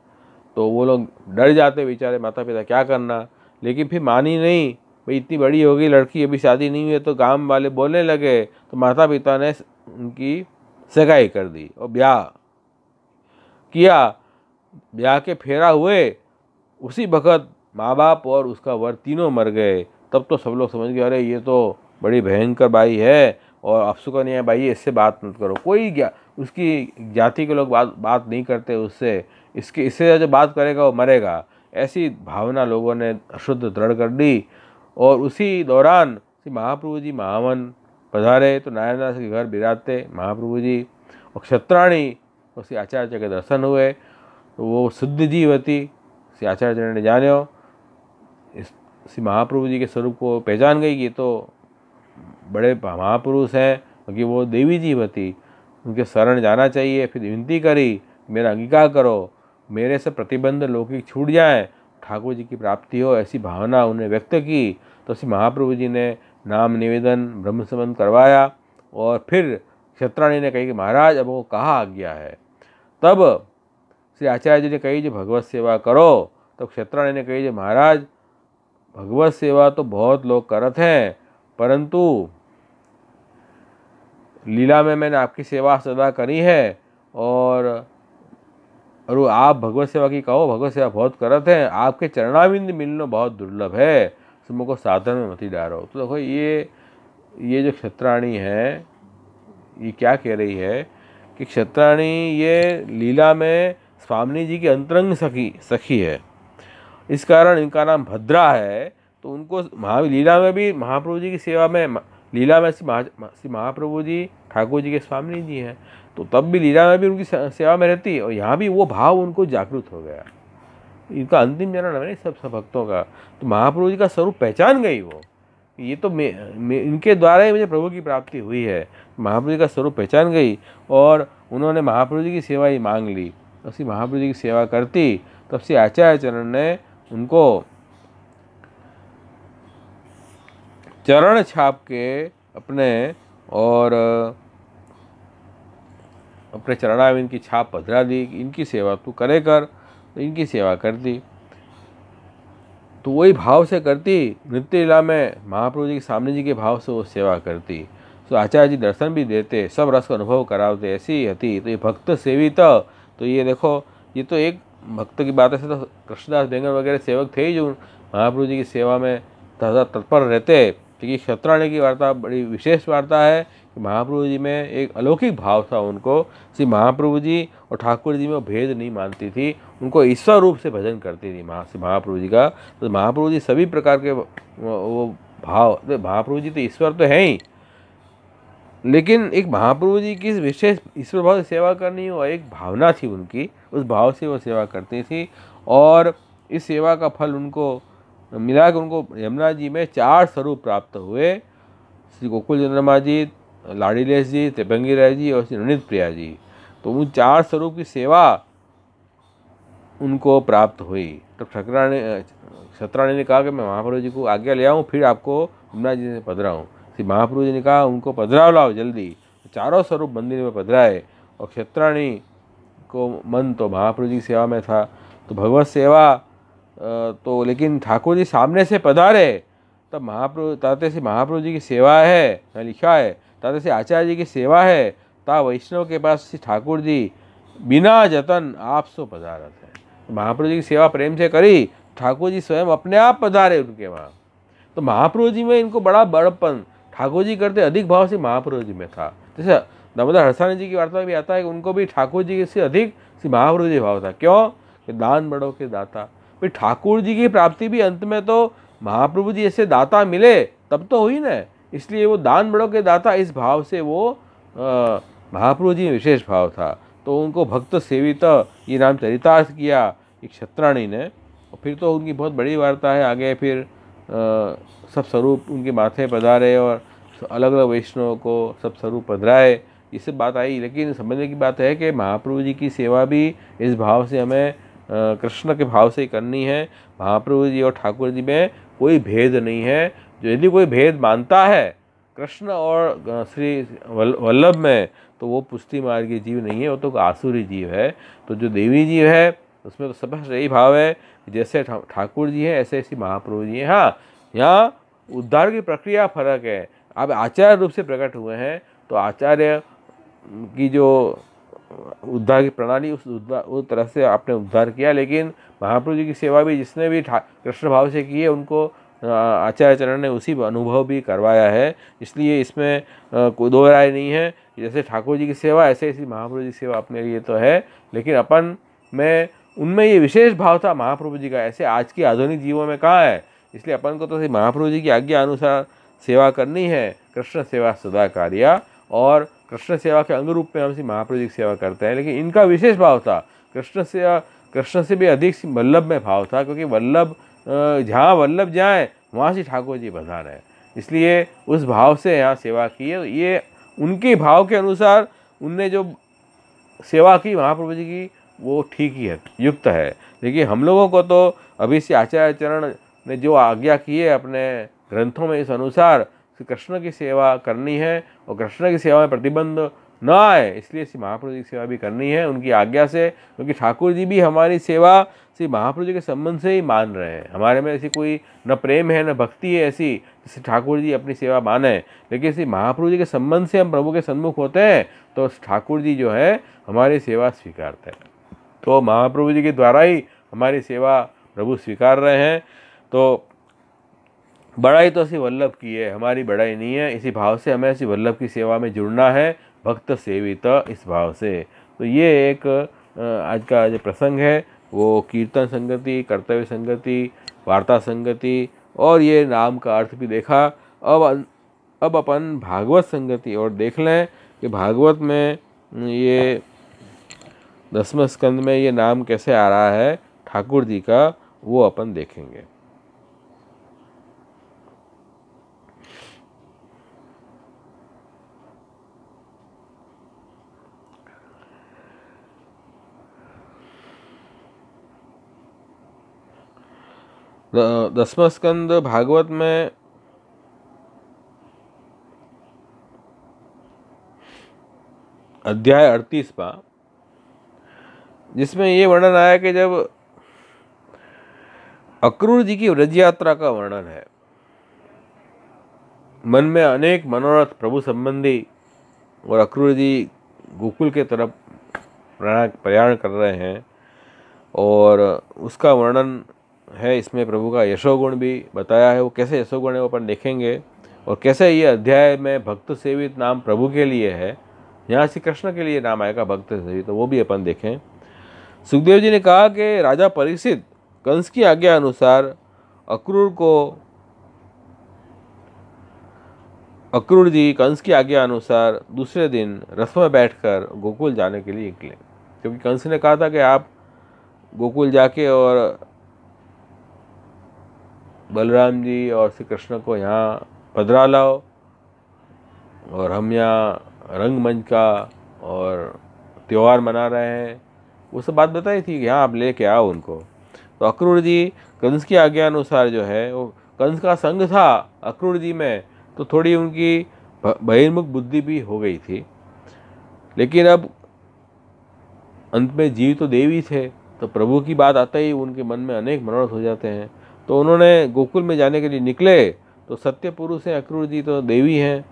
तो वो लोग डर जाते बेचारे माता पिता, क्या करना। लेकिन फिर मानी नहीं, भाई इतनी बड़ी हो गई लड़की, अभी शादी नहीं हुई है। तो गांव वाले बोलने लगे, तो माता पिता ने उनकी सगाई कर दी और ब्याह किया। ब्याह के फेरा हुए, उसी वक्त माँ बाप और उसका वर तीनों मर गए। तब तो सब लोग समझ गए अरे ये तो बड़ी भयंकर बाई है और अपशुकन है बाई, इससे बात मत करो। कोई उसकी जाति के लोग बात नहीं करते उससे, इससे जो बात करेगा वो मरेगा, ऐसी भावना लोगों ने अशुद्ध दृढ़ कर दी। और उसी दौरान श्री महाप्रभु जी महावन पधारे तो नारायणदास के घर बिराजते महाप्रभु जी और क्षत्राणी और श्री आचार्य के दर्शन हुए। तो वो शुद्ध जीवती श्री आचार्य ने जानो, श्री महाप्रभु जी के स्वरूप को पहचान गई कि तो बड़े महापुरुष हैं, क्योंकि वो देवी जीवती, उनके शरण जाना चाहिए। फिर विनती करी मेरा अंगीकार करो, मेरे से प्रतिबंध लौकिक छूट जाए, ठाकुर जी की प्राप्ति हो, ऐसी भावना उन्हें व्यक्त की। तो श्री महाप्रभु जी ने नाम निवेदन ब्रह्म संबंध करवाया। और फिर क्षत्राणी ने कही कि महाराज अब वो कहाँ आ गया है। तब श्री आचार्य जी ने कही जो भगवत सेवा करो। तब क्षत्राणी ने कही जो महाराज भगवत सेवा तो बहुत लोग करत हैं, परंतु लीला में मैंने आपकी सेवा सदा करी है, और आप भगवत सेवा की कहो, भगवत सेवा बहुत करत हैं, आपके चरणाविंद मिलना बहुत दुर्लभ है, तुमको साधन में मत ही डालो। तो देखो ये जो क्षत्राणी है ये क्या कह रही है कि क्षत्राणी ये लीला में स्वामी जी की अंतरंग सखी है, इस कारण इनका नाम भद्रा है। तो उनको लीला में भी महाप्रभु जी की सेवा में, लीला में श्री महाप्रभु जी ठाकुर जी के स्वामी जी हैं, तो तब भी लीला में भी उनकी सेवा में रहती है। और यहाँ भी वो भाव उनको जागृत हो गया। इनका अंतिम जन्म है सब भक्तों का, तो महाप्रभु जी का स्वरूप पहचान गई वो, ये तो इनके द्वारा ही मुझे प्रभु की प्राप्ति हुई है। महाप्रभु जी का स्वरूप पहचान गई और उन्होंने महाप्रभु जी की सेवा ही मांग ली। तो श्री महाप्रभु जी की सेवा करती, तब श्री आचार्य चरण ने उनको चरण छाप के अपने और अपने चरणाविंद की छाप पधरा दी, इनकी सेवा तू करे कर। तो इनकी सेवा कर दी। तो वही भाव से करती, नृत्य लीला में महाप्रभु जी के सामने जी के भाव से वो सेवा करती। तो आचार्य जी दर्शन भी देते, सब रस का अनुभव करावते, ऐसी ही हती। तो ये भक्त सेवित, तो ये देखो, ये तो एक भक्त की बात है। तो कृष्णदास बेंगर वगैरह सेवक थे ही जो महाप्रभु जी की सेवा में तत्पर रहते। क्योंकि क्षत्राणी की वार्ता बड़ी विशेष वार्ता है कि महाप्रभु जी में एक अलौकिक भाव था उनको। श्री महाप्रभु जी और ठाकुर जी में वो भेद नहीं मानती थी, उनको ईश्वर रूप से भजन करती थी महाप्रभु जी का। तो महाप्रभु जी सभी प्रकार के वो भाव, तो महाप्रभु जी तो ईश्वर तो है ही, लेकिन एक महाप्रभु जी की विशेष ईश्वर भाव से सेवा करनी वो एक भावना थी उनकी, उस भाव से वो सेवा करती थी। और इस सेवा का फल उनको मिला कि उनको यमुना जी में 4 स्वरूप प्राप्त हुए। श्री गोकुल चंद्रमा जी, लाड़ीलेस जी, त्रिभंगी राय जी और श्री नवनीत प्रिया जी। तो उन 4 स्वरूप की सेवा उनको प्राप्त हुई। तो क्षत्राणी ने कहा कि मैं महाप्रभु जी को आज्ञा ले आऊँ, फिर आपको यमुना जी से पधराऊँ। श्री महाप्रभु जी ने कहा उनको पधराओ लाओ जल्दी। तो 4 स्वरूप मंदिर में पधराए और क्षत्राणी को मन तो महाप्रभु जी की सेवा में था। तो भगवत सेवा तो लेकिन ठाकुर जी सामने से पधारे तब महाप्रभु ताते से महाप्रभु जी की सेवा है, यहाँ लिखा है ताते से आचार्य जी की सेवा है, ता वैष्णव के पास श्री ठाकुर जी बिना जतन आप सो पधारत है। तो महाप्रभु जी की सेवा प्रेम से करी, ठाकुर जी स्वयं अपने आप पधारे उनके वहाँ। तो महाप्रभु जी में इनको बड़ा बड़प्पन ठाकुर जी करते अधिक भाव से महाप्रभु जी में था। जैसे दामोदर हरसानी जी की वार्ता में भी आता है कि उनको भी ठाकुर जी से अधिक श्री महाप्रभु जी भाव था। क्यों? कि दान बड़ों के दाता। फिर ठाकुर जी की प्राप्ति भी अंत में तो महाप्रभु जी ऐसे दाता मिले तब तो हुई ना, इसलिए वो दान बड़ों के दाता इस भाव से वो महाप्रभु जी में विशेष भाव था। तो उनको भक्त सेवित ये नाम चरितार्थ किया एक क्षत्राणी ने। और फिर तो उनकी बहुत बड़ी वार्ता है आगे। फिर सब स्वरूप उनके माथे पधारे और अलग अलग वैष्णव को सब स्वरूप पधराए, ये सब बात आई। लेकिन समझने की बात है कि महाप्रभु जी की सेवा भी इस भाव से हमें कृष्ण के भाव से ही करनी है। महाप्रभु जी और ठाकुर जी में कोई भेद नहीं है। जो यदि कोई भेद मानता है कृष्ण और श्री वल्लभ में, तो वो पुष्टि मार्गी जीव नहीं है, वो तो आसुरी जीव है। तो जो देवी जीव है उसमें तो सबसे यही भाव है, जैसे ठाकुर जी हैं ऐसे ऐसी महाप्रभु जी हैं। हाँ, यहाँ उद्धार की प्रक्रिया फर्क है। आप आचार्य रूप से प्रकट हुए हैं तो आचार्य की जो उद्धार की प्रणाली उस तरह से आपने उद्धार किया। लेकिन महाप्रभु जी की सेवा भी जिसने भी कृष्ण भाव से की है उनको आचार्य चरण ने उसी अनुभव भी करवाया है। इसलिए इसमें कोई दो राय नहीं है। जैसे ठाकुर जी की सेवा ऐसे ऐसी महाप्रभु जी की सेवा अपने लिए तो है, लेकिन अपन में उनमें ये विशेष भाव था महाप्रभु जी का, ऐसे आज की आधुनिक जीवों में कहाँ है। इसलिए अपन को तो महाप्रभु जी की आज्ञा अनुसार सेवा करनी है। कृष्ण सेवा सदा कार्या, और कृष्ण सेवा के अंग रूप में हम महाप्रभु जी की सेवा करते हैं। लेकिन इनका विशेष भाव था कृष्ण से भी अधिक वल्लभ में भाव था, क्योंकि वल्लभ जहाँ वल्लभ जाए वहाँ से ठाकुर जी बधार है। इसलिए उस भाव से यहाँ सेवा की है। ये उनके भाव के अनुसार उनने जो सेवा की महाप्रभु जी की वो ठीक ही है, युक्त है। देखिए हम लोगों को तो अभी से आचार्य चरण ने जो आज्ञा की है अपने ग्रंथों में, इस अनुसार कृष्ण की सेवा करनी है और कृष्ण की सेवा में प्रतिबंध न आए, इसलिए श्री महाप्रभु जी की सेवा भी करनी है उनकी आज्ञा से। क्योंकि ठाकुर जी भी हमारी सेवा श्री महाप्रभु जी के संबंध से ही मान रहे हैं। हमारे में ऐसी कोई न प्रेम है न भक्ति है ऐसी जिससे ठाकुर जी अपनी सेवा माने, लेकिन श्री महाप्रभु जी के संबंध से हम प्रभु के सन्मुख होते हैं तो ठाकुर जी जो है हमारी सेवा स्वीकारते हैं। तो महाप्रभु जी के द्वारा ही हमारी सेवा प्रभु स्वीकार रहे हैं। तो बड़ाई तो श्री वल्लभ की है, हमारी बड़ाई नहीं है। इसी भाव से हमें श्री वल्लभ की सेवा में जुड़ना है, भक्त सेवित इस भाव से। तो ये एक आज का जो प्रसंग है वो कीर्तन संगति, कर्तव्य संगति, वार्ता संगति और ये नाम का अर्थ भी देखा। अब अपन भागवत संगति और देख लें कि भागवत में ये 10वें स्कंद में ये नाम कैसे आ रहा है ठाकुर जी का, वो अपन देखेंगे। दसवां स्कंद भागवत में अध्याय 38वां, जिसमें ये वर्णन आया कि जब अक्रूर जी की व्रज यात्रा का वर्णन है, मन में अनेक मनोरथ प्रभु संबंधी, और अक्रूर जी गोकुल के तरफ प्रयाण कर रहे हैं, और उसका वर्णन है इसमें। प्रभु का यशोगुण भी बताया है, वो कैसे यशोगुण है वो अपन देखेंगे, और कैसे ये अध्याय में भक्त सेवित नाम प्रभु के लिए है, यहाँ श्री कृष्ण के लिए नाम आएगा भक्त सेवित, तो वो भी अपन देखें। सुखदेव जी ने कहा कि राजा परीक्षित कंस की आज्ञा अनुसार अक्रूर जी कंस की आज्ञा अनुसार दूसरे दिन रथ में बैठकर गोकुल जाने के लिए निकले, क्योंकि कंस ने कहा था कि आप गोकुल जाके और बलराम जी और श्री कृष्ण को यहाँ पधरा लाओ, और हम यहाँ रंगमंच का और त्यौहार मना रहे हैं, वो सब बात बताई थी कि यहाँ आप लेके आओ उनको। तो अक्रूर जी कंस की आज्ञा अनुसार जो है, वो कंस का संग था अक्रूर जी में, तो थोड़ी उनकी बहिर्मुख बुद्धि भी हो गई थी, लेकिन अब अंत में जीव तो देव ही थे, तो प्रभु की बात आते ही उनके मन में अनेक मनोरथ हो जाते हैं। तो उन्होंने गोकुल में जाने के लिए निकले, तो सत्य पुरुष हैं अक्रूर जी, तो देवी हैं,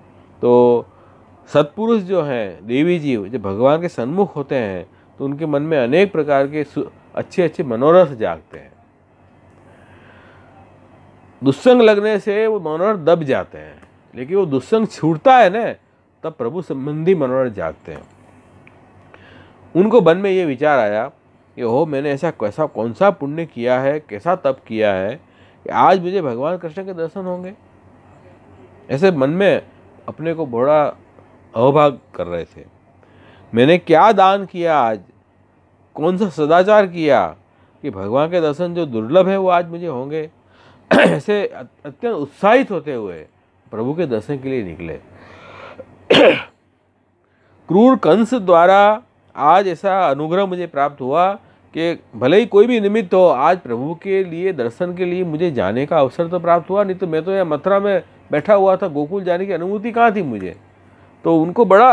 तो सत्पुरुष जो हैं देवी जीव जब भगवान के सन्मुख होते हैं तो उनके मन में अनेक प्रकार के अच्छे अच्छे मनोरथ जागते हैं। दुस्संग लगने से वो मनोरथ दब जाते हैं, लेकिन वो दुस्संग छूटता है ना, तब प्रभु संबंधी मनोरथ जागते हैं। उनको मन में ये विचार आया कि हो, मैंने ऐसा कैसा कौन सा पुण्य किया है, कैसा तप किया है कि आज मुझे भगवान कृष्ण के दर्शन होंगे। ऐसे मन में अपने को बड़ा अहोभाग कर रहे थे। मैंने क्या दान किया आज, कौन सा सदाचार किया कि भगवान के दर्शन जो दुर्लभ है वो आज मुझे होंगे। ऐसे अत्यंत उत्साहित होते हुए प्रभु के दर्शन के लिए निकले। क्रूर कंस द्वारा आज ऐसा अनुग्रह मुझे प्राप्त हुआ कि भले ही कोई भी निमित्त हो, आज प्रभु के लिए दर्शन के लिए मुझे जाने का अवसर तो प्राप्त हुआ, नहीं तो मैं तो यहाँ मथुरा में बैठा हुआ था, गोकुल जाने की अनुमति कहाँ थी मुझे। तो उनको बड़ा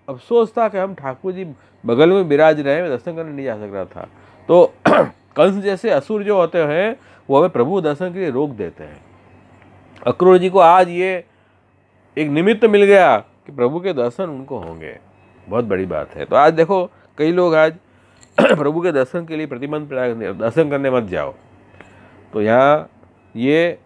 अफसोस था कि हम ठाकुर जी बगल में विराज रहे, मैं दर्शन करने नहीं जा सक रहा था। तो कंस जैसे असुर जो होते हैं वो हमें प्रभु दर्शन के लिए रोक देते हैं। अक्रूर जी को आज ये एक निमित्त मिल गया कि प्रभु के दर्शन उनको होंगे, बहुत बड़ी बात है। तो आज देखो कई लोग आज प्रभु के दर्शन के लिए प्रतिबंध, दर्शन करने मत जाओ। तो यहाँ ये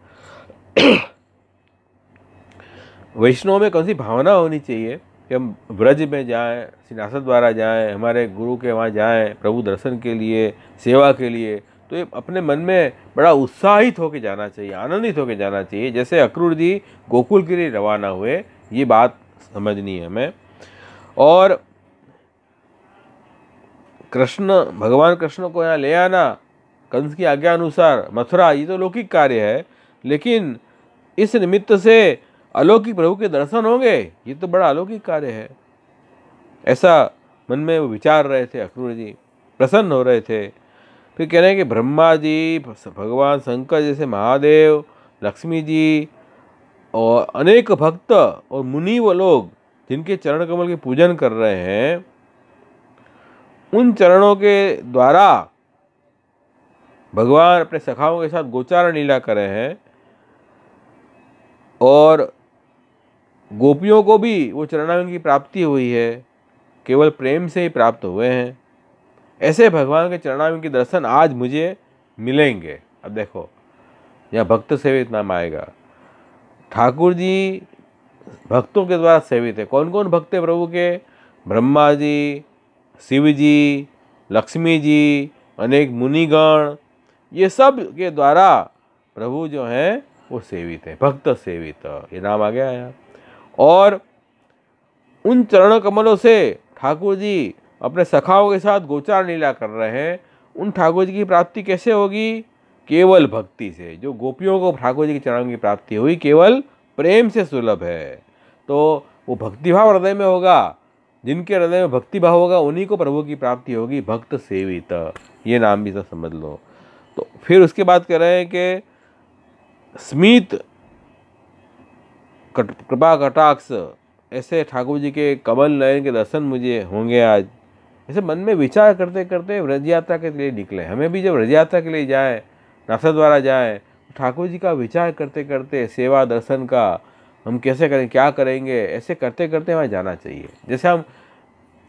वैष्णव में कौन सी भावना होनी चाहिए कि हम व्रज में जाएं, सिनासद द्वारा जाएं, हमारे गुरु के वहाँ जाएं प्रभु दर्शन के लिए, सेवा के लिए। तो ये अपने मन में बड़ा उत्साहित होकर जाना चाहिए, आनंदित होकर जाना चाहिए, जैसे अक्रूर जी गोकुल के लिए रवाना हुए। ये बात समझनी है हमें। और भगवान कृष्ण को यहाँ ले आना कंस की आज्ञा अनुसार मथुरा, ये तो लौकिक कार्य है, लेकिन इस निमित्त से अलौकिक प्रभु के दर्शन होंगे, ये तो बड़ा अलौकिक कार्य है। ऐसा मन में वो विचार रहे थे अक्रूर जी, प्रसन्न हो रहे थे। फिर कह रहे हैं कि ब्रह्मा जी, भगवान शंकर जैसे महादेव, लक्ष्मी जी और अनेक भक्त और मुनि वो लोग जिनके चरण कमल के पूजन कर रहे हैं, उन चरणों के द्वारा भगवान अपने सखाओं के साथ गोचारण लीला कर रहे हैं, और गोपियों को भी वो चरणारविंद की प्राप्ति हुई है, केवल प्रेम से ही प्राप्त हुए हैं। ऐसे भगवान के चरणारविंद के दर्शन आज मुझे मिलेंगे। अब देखो यहाँ भक्त सेवित नाम आएगा। ठाकुर जी भक्तों के द्वारा सेवित है। कौन कौन भक्त है प्रभु के? ब्रह्मा जी, शिव जी, लक्ष्मी जी, अनेक मुनिगण, ये सब के द्वारा प्रभु जो हैं वो सेवित है, भक्त सेवित, ये नाम आ गया है। और उन चरण कमलों से ठाकुर जी अपने सखाओं के साथ गोचार लीला कर रहे हैं। उन ठाकुर जी की प्राप्ति कैसे होगी? केवल भक्ति से। जो गोपियों को ठाकुर जी के चरणों की प्राप्ति हुई केवल प्रेम से सुलभ है, तो वो भक्तिभाव हृदय में होगा। जिनके हृदय में भक्तिभाव होगा उन्हीं को प्रभु की प्राप्ति होगी, भक्त सेवित, ये नाम भी तो समझ लो। तो फिर उसके बाद कह रहे हैं कि स्मित, कृपा कटाक्ष, ऐसे ठाकुर जी के कमल नयन के दर्शन मुझे होंगे आज। ऐसे मन में विचार करते करते व्रज यात्रा के लिए निकले। हमें भी जब व्रज यात्रा के लिए जाए, नाथद्वारा जाए, ठाकुर जी का विचार करते करते सेवा दर्शन का हम कैसे करें, क्या करेंगे, ऐसे करते करते वहाँ जाना चाहिए। जैसे हम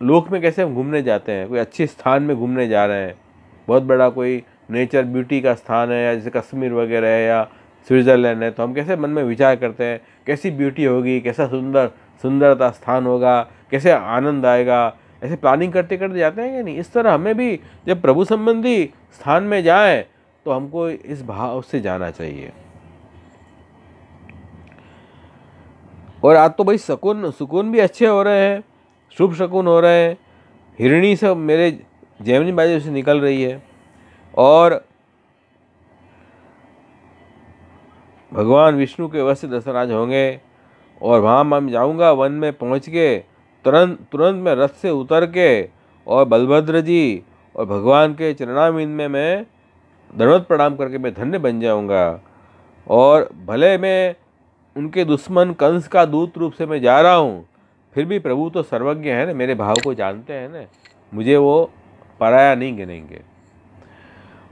लोक में कैसे हम घूमने जाते हैं, कोई अच्छे स्थान में घूमने जा रहे हैं, बहुत बड़ा कोई नेचर ब्यूटी का स्थान है, या जैसे कश्मीर वगैरह है या स्विट्ज़रलैंड है, तो हम कैसे मन में विचार करते हैं कैसी ब्यूटी होगी, कैसा सुंदरता स्थान होगा, कैसे आनंद आएगा, ऐसे प्लानिंग करते करते जाते हैं कि नहीं। इस तरह हमें भी जब प्रभु संबंधी स्थान में जाएं तो हमको इस भाव से जाना चाहिए। और आज तो भाई सुकून भी अच्छे हो रहे हैं, शुभ शकुन हो रहे हैं। हिरणी सब मेरे जैमिनी बाजू से निकल रही है और भगवान विष्णु के अवश्य दर्शन आज होंगे। और वहाँ मैं जाऊँगा, वन में पहुँच के तुरंत मैं रथ से उतर के और बलभद्र जी और भगवान के चरणारविंद में मैं दंडवत प्रणाम करके मैं धन्य बन जाऊँगा। और भले मैं उनके दुश्मन कंस का दूत रूप से मैं जा रहा हूँ, फिर भी प्रभु तो सर्वज्ञ है ना, मेरे भाव को जानते हैं ना, मुझे वो पराया नहीं गिनेंगे।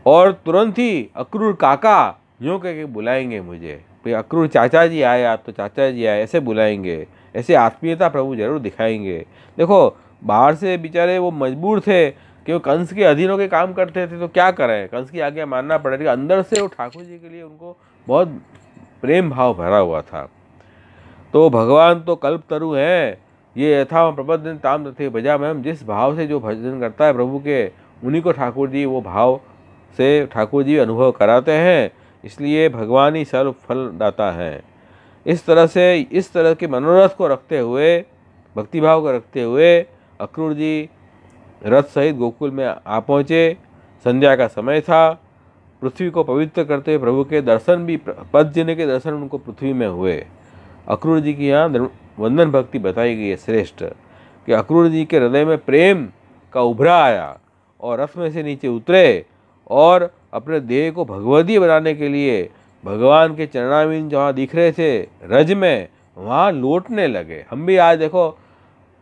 और तुरंत ही अक्रूर काका यूँ कह के बुलाएंगे मुझे, भाई अक्रूर चाचा जी आए, आप तो चाचा जी आए, ऐसे बुलाएंगे। ऐसे आत्मीयता प्रभु जरूर दिखाएंगे। देखो बाहर से बेचारे वो मजबूर थे कि वो कंस के अधीन होकर काम करते थे, तो क्या करें, कंस की आज्ञा मानना पड़ेगा। अंदर से वो ठाकुर जी के लिए उनको बहुत प्रेम भाव भरा हुआ था। तो भगवान तो कल्पतरु हैं, ये यथा प्रबंधन ताम तथे भजा में, जिस भाव से जो भजन करता है प्रभु के, उन्हीं को ठाकुर जी वो भाव से ठाकुर जी अनुभव कराते हैं। इसलिए भगवान ही सर्व फल दाता है। इस तरह के मनोरथ को रखते हुए, भक्तिभाव को रखते हुए अक्रूर जी रथ सहित गोकुल में आ पहुँचे। संध्या का समय था। पृथ्वी को पवित्र करते हुए प्रभु के दर्शन भी, पद्यजन के दर्शन उनको पृथ्वी में हुए। अक्रूर जी की यहाँ वंदन भक्ति बताई गई है श्रेष्ठ, कि अक्रूर जी के हृदय में प्रेम का उभरा आया और रथ में से नीचे उतरे और अपने देह को भगवदीय बनाने के लिए भगवान के चरणारविंद जहाँ दिख रहे थे रज में, वहाँ लौटने लगे। हम भी आज देखो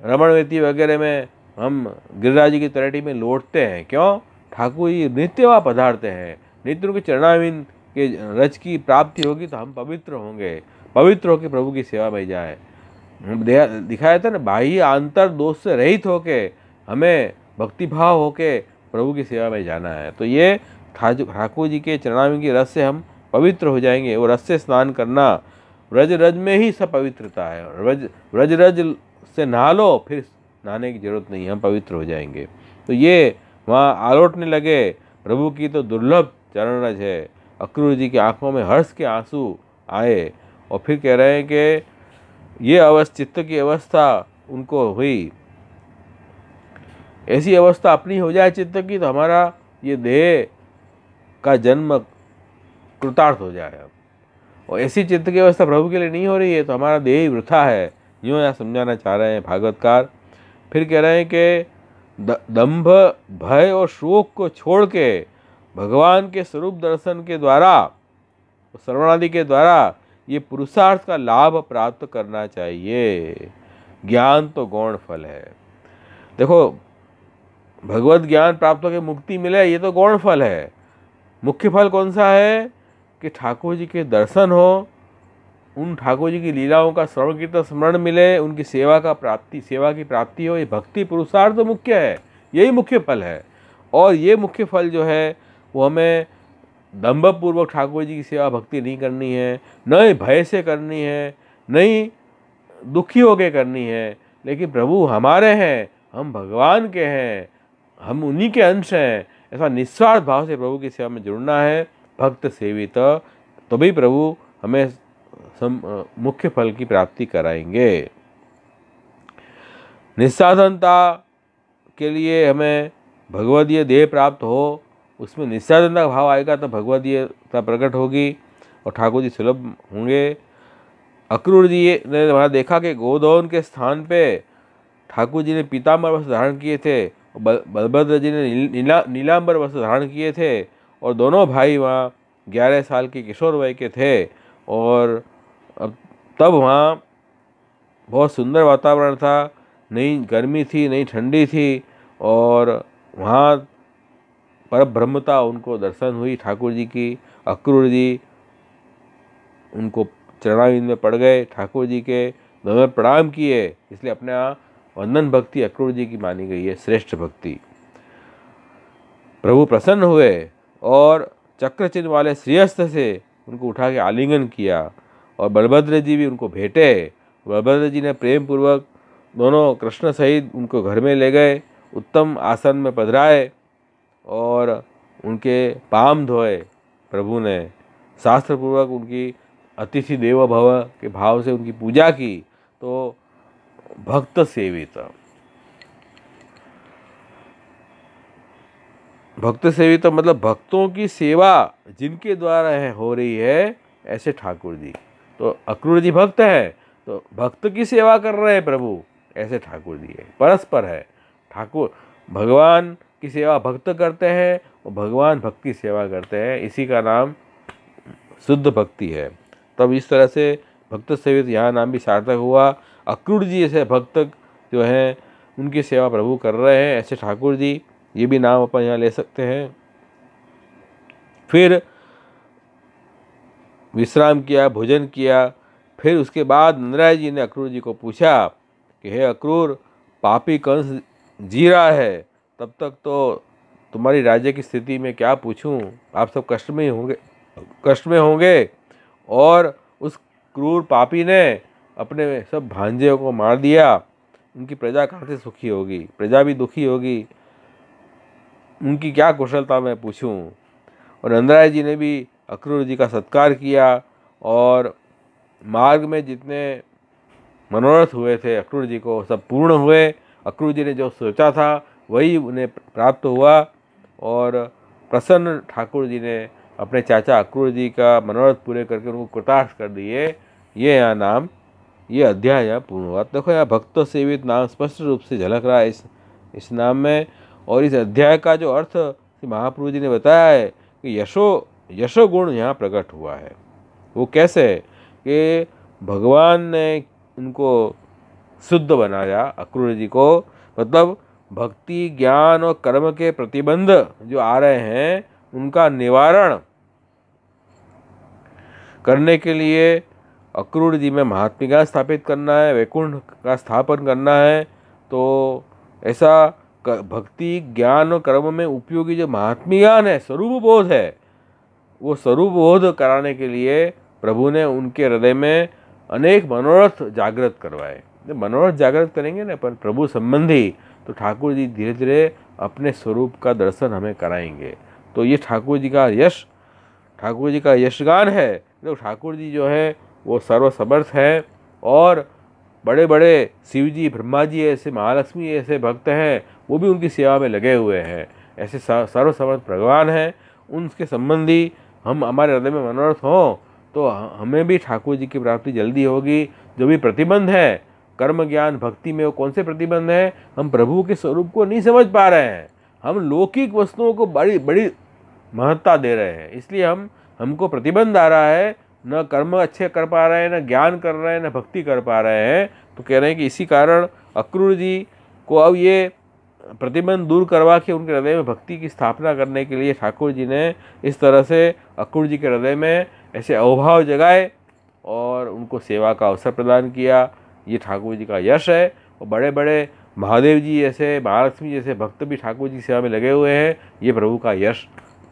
रमणवेती वगैरह में हम गिरिराज जी की तलहटी में लौटते हैं। क्यों? ठाकुर जी नित्य वहाँ पधारते हैं। नित्य उनके चरणारविंद के रज की प्राप्ति होगी तो हम पवित्र होंगे, पवित्र होकर प्रभु की सेवा में जाए। दिखाया था ना, बाह्य आंतर दोष से रहित होके हमें भक्तिभाव होके प्रभु की सेवा में जाना है। तो ये ठाकुर जी के चरणारविंद की रस से हम पवित्र हो जाएंगे। वो रस से स्नान करना, व्रज रज में ही सब पवित्रता है। व्रज रज से नहा लो, फिर नहाने की जरूरत नहीं, हम पवित्र हो जाएंगे। तो ये वहाँ आलोटने लगे। प्रभु की तो दुर्लभ चरण रज है। अक्रूर जी की आंखों में हर्ष के आंसू आए और फिर कह रहे हैं कि ये चित्त की अवस्था उनको हुई। ऐसी अवस्था अपनी हो जाए चित्त की तो हमारा ये देह का जन्म कृतार्थ हो जाए। और ऐसी चित्त की अवस्था प्रभु के लिए नहीं हो रही है तो हमारा देह ही वृथा है, यूँ यहाँ समझाना चाह रहे हैं भागवतकार। फिर कह रहे हैं कि दंभ, भय और शोक को छोड़ के भगवान के स्वरूप दर्शन के द्वारा, श्रवणादि के द्वारा ये पुरुषार्थ का लाभ प्राप्त करना चाहिए। ज्ञान तो गौण फल है। देखो भगवत ज्ञान प्राप्त होकर मुक्ति मिले, ये तो गौण फल है। मुख्य फल कौन सा है? कि ठाकुर जी के दर्शन हो, उन ठाकुर जी की लीलाओं का श्रवण कीर्तन स्मरण मिले, उनकी सेवा की प्राप्ति हो। ये भक्ति पुरुषार्थ तो मुख्य है, यही मुख्य फल है। और ये मुख्य फल जो है वो हमें दंभपूर्वक ठाकुर जी की सेवा भक्ति नहीं करनी है, न ही भय से करनी है, न ही दुखी होकर करनी है। लेकिन प्रभु हमारे हैं, हम भगवान के हैं, हम उन्हीं के अंश हैं, ऐसा निस्वार्थ भाव से प्रभु की सेवा में जुड़ना है। भक्त सेवित, तभी प्रभु हमें मुख्य फल की प्राप्ति कराएंगे। निस्साधनता के लिए हमें भगवदीय देह प्राप्त हो, उसमें निस्साधनता का भाव आएगा तो भगवदीयता प्रकट होगी और ठाकुर जी सुलभ होंगे। अक्रूर जी ने वहाँ देखा कि गोदौन के स्थान पे ठाकुर जी ने पीताम्बर वस्त्र धारण किए थे, बलभद्र जी ने नीलांबर वस्त्र धारण किए थे, और दोनों भाई वहाँ 11 साल के किशोर वय के थे। और तब वहाँ बहुत सुंदर वातावरण था, नहीं गर्मी थी नहीं ठंडी थी, और वहाँ पर ब्रह्मता उनको दर्शन हुई ठाकुर जी की। अक्रूर जी उनको चरणाविंद में पड़ गए, ठाकुर जी के दोनों प्रणाम किए, इसलिए अपने यहाँ वंदन भक्ति अक्रूर जी की मानी गई है श्रेष्ठ भक्ति। प्रभु प्रसन्न हुए और चक्र चिन्ह वाले श्रीहस्त से उनको उठा के आलिंगन किया, और बलभद्र जी भी उनको भेटे। बलभद्र जी ने प्रेम पूर्वक दोनों कृष्ण सहित उनको घर में ले गए, उत्तम आसन में पधराए और उनके पाम धोए। प्रभु ने शास्त्र पूर्वक उनकी अतिथि देवो भव के भाव से उनकी पूजा की। तो भक्त सेवित, भक्त सेवित मतलब भक्तों की सेवा जिनके द्वारा हो रही है, ऐसे ठाकुर जी। तो अक्रूर जी भक्त है, तो भक्त की सेवा कर रहे हैं प्रभु, ऐसे ठाकुर जी है। परस्पर है, ठाकुर भगवान की सेवा भक्त करते हैं और भगवान भक्त की सेवा करते हैं, इसी का नाम शुद्ध भक्ति है। तब इस तरह से भक्त सेवित यहाँ नाम भी सार्थक हुआ। अक्रूर जी ऐसे भक्त जो हैं उनकी सेवा प्रभु कर रहे हैं, ऐसे ठाकुर जी, ये भी नाम अपन यहाँ ले सकते हैं। फिर विश्राम किया, भोजन किया। फिर उसके बाद नंदराय जी ने अक्रूर जी को पूछा कि हे अक्रूर, पापी कंस जी रहा है, तब तक तो तुम्हारी राज्य की स्थिति में क्या पूछूं, आप सब कष्ट में होंगे। और उस क्रूर पापी ने अपने सब भांजे को मार दिया, उनकी प्रजा कहाँ से सुखी होगी, प्रजा भी दुखी होगी, उनकी क्या कुशलता मैं पूछूं। और नंदराय जी ने भी अक्रूर जी का सत्कार किया, और मार्ग में जितने मनोरथ हुए थे अक्रूर जी को, सब पूर्ण हुए। अक्रूर जी ने जो सोचा था वही उन्हें प्राप्त हुआ, और प्रसन्न ठाकुर जी ने अपने चाचा अक्रूर जी का मनोरथ पूरे करके उनको कृतार्थ कर दिए। ये यहाँ नाम, ये अध्याय यहाँ पूर्ण हुआ। देखो यहाँ भक्त सेवित नाम स्पष्ट रूप से झलक रहा है इस नाम में। और इस अध्याय का जो अर्थ महाप्रभु जी ने बताया है कि यशो गुण यहाँ प्रकट हुआ है। वो कैसे कि भगवान ने उनको शुद्ध बनाया अक्रूर जी को, मतलब भक्ति ज्ञान और कर्म के प्रतिबंध जो आ रहे हैं उनका निवारण करने के लिए अक्रूर जी में महात्म्य ज्ञान स्थापित करना है, वैकुंठ का स्थापन करना है। तो ऐसा भक्ति ज्ञान और कर्म में उपयोगी जो महात्म्य ज्ञान है, स्वरूप बोध है, वो स्वरूप बोध कराने के लिए प्रभु ने उनके हृदय में अनेक मनोरथ जागृत करवाए। जब मनोरथ जागृत करेंगे ना अपन प्रभु संबंधी, तो ठाकुर जी धीरे धीरे अपने स्वरूप का दर्शन हमें कराएंगे। तो ये ठाकुर जी का यश, ठाकुर जी का यशगान है। तो ठाकुर जी जो है वो सर्वसमर्थ है, और बड़े बड़े शिव जी, ब्रह्मा जी ऐसे, महालक्ष्मी ऐसे भक्त हैं, वो भी उनकी सेवा में लगे हुए हैं। ऐसे सर्वसमर्थ भगवान हैं, उनके संबंधी हम हमारे हृदय में मनोरथ हों तो हमें भी ठाकुर जी की प्राप्ति जल्दी होगी। जो भी प्रतिबंध है कर्म ज्ञान भक्ति में, वो कौन से प्रतिबंध हैं? हम प्रभु के स्वरूप को नहीं समझ पा रहे हैं, हम लौकिक वस्तुओं को बड़ी बड़ी महत्ता दे रहे हैं, इसलिए हमको प्रतिबंध आ रहा है। न कर्म अच्छे कर पा रहे हैं, न ज्ञान कर रहे हैं, न भक्ति कर पा रहे हैं। तो कह रहे हैं कि इसी कारण अक्रूर जी को अब ये प्रतिबंध दूर करवा के उनके हृदय में भक्ति की स्थापना करने के लिए ठाकुर जी ने इस तरह से अक्रूर जी के हृदय में ऐसे अवभाव जगाए और उनको सेवा का अवसर प्रदान किया। ये ठाकुर जी का यश है। और बड़े बड़े महादेव जी जैसे, महालक्ष्मी जैसे भक्त भी ठाकुर जी की सेवा में लगे हुए हैं। ये प्रभु का यश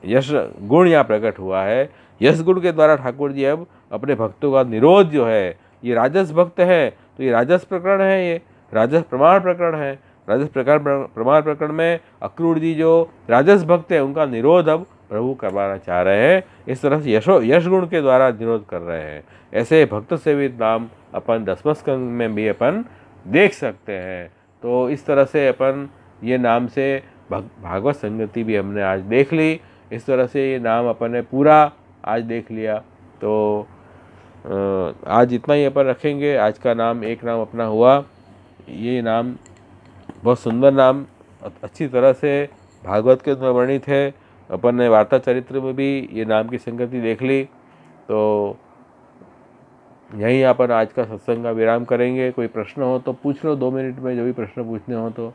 गुण यहाँ प्रकट हुआ है। यश गुण के द्वारा ठाकुर जी अब अपने भक्तों का निरोध जो है, ये राजस भक्त है तो ये राजस प्रकरण है, ये राजस प्रमाण प्रकरण है। राजस प्रमाण प्रकरण में अक्रूर जी जो राजस भक्त है उनका निरोध अब प्रभु करवाना चाह रहे हैं। इस तरह से यश गुण के द्वारा निरोध कर रहे हैं। ऐसे भक्त सेवित नाम अपन 10वें स्कंद में भी अपन देख सकते हैं। तो इस तरह से अपन ये नाम से भागवत संगति भी हमने आज देख ली। इस तरह से ये नाम अपन ने पूरा आज देख लिया। तो आज इतना ही अपन रखेंगे। आज का नाम एक नाम अपना हुआ। ये नाम बहुत सुंदर नाम, अच्छी तरह से भागवत के में वर्णित है। अपन ने वार्ता चरित्र में भी ये नाम की संगति देख ली। तो यहीं अपन आज का सत्संग का विराम करेंगे। कोई प्रश्न हो तो पूछ लो, 2 मिनट में जो भी प्रश्न पूछने हो तो।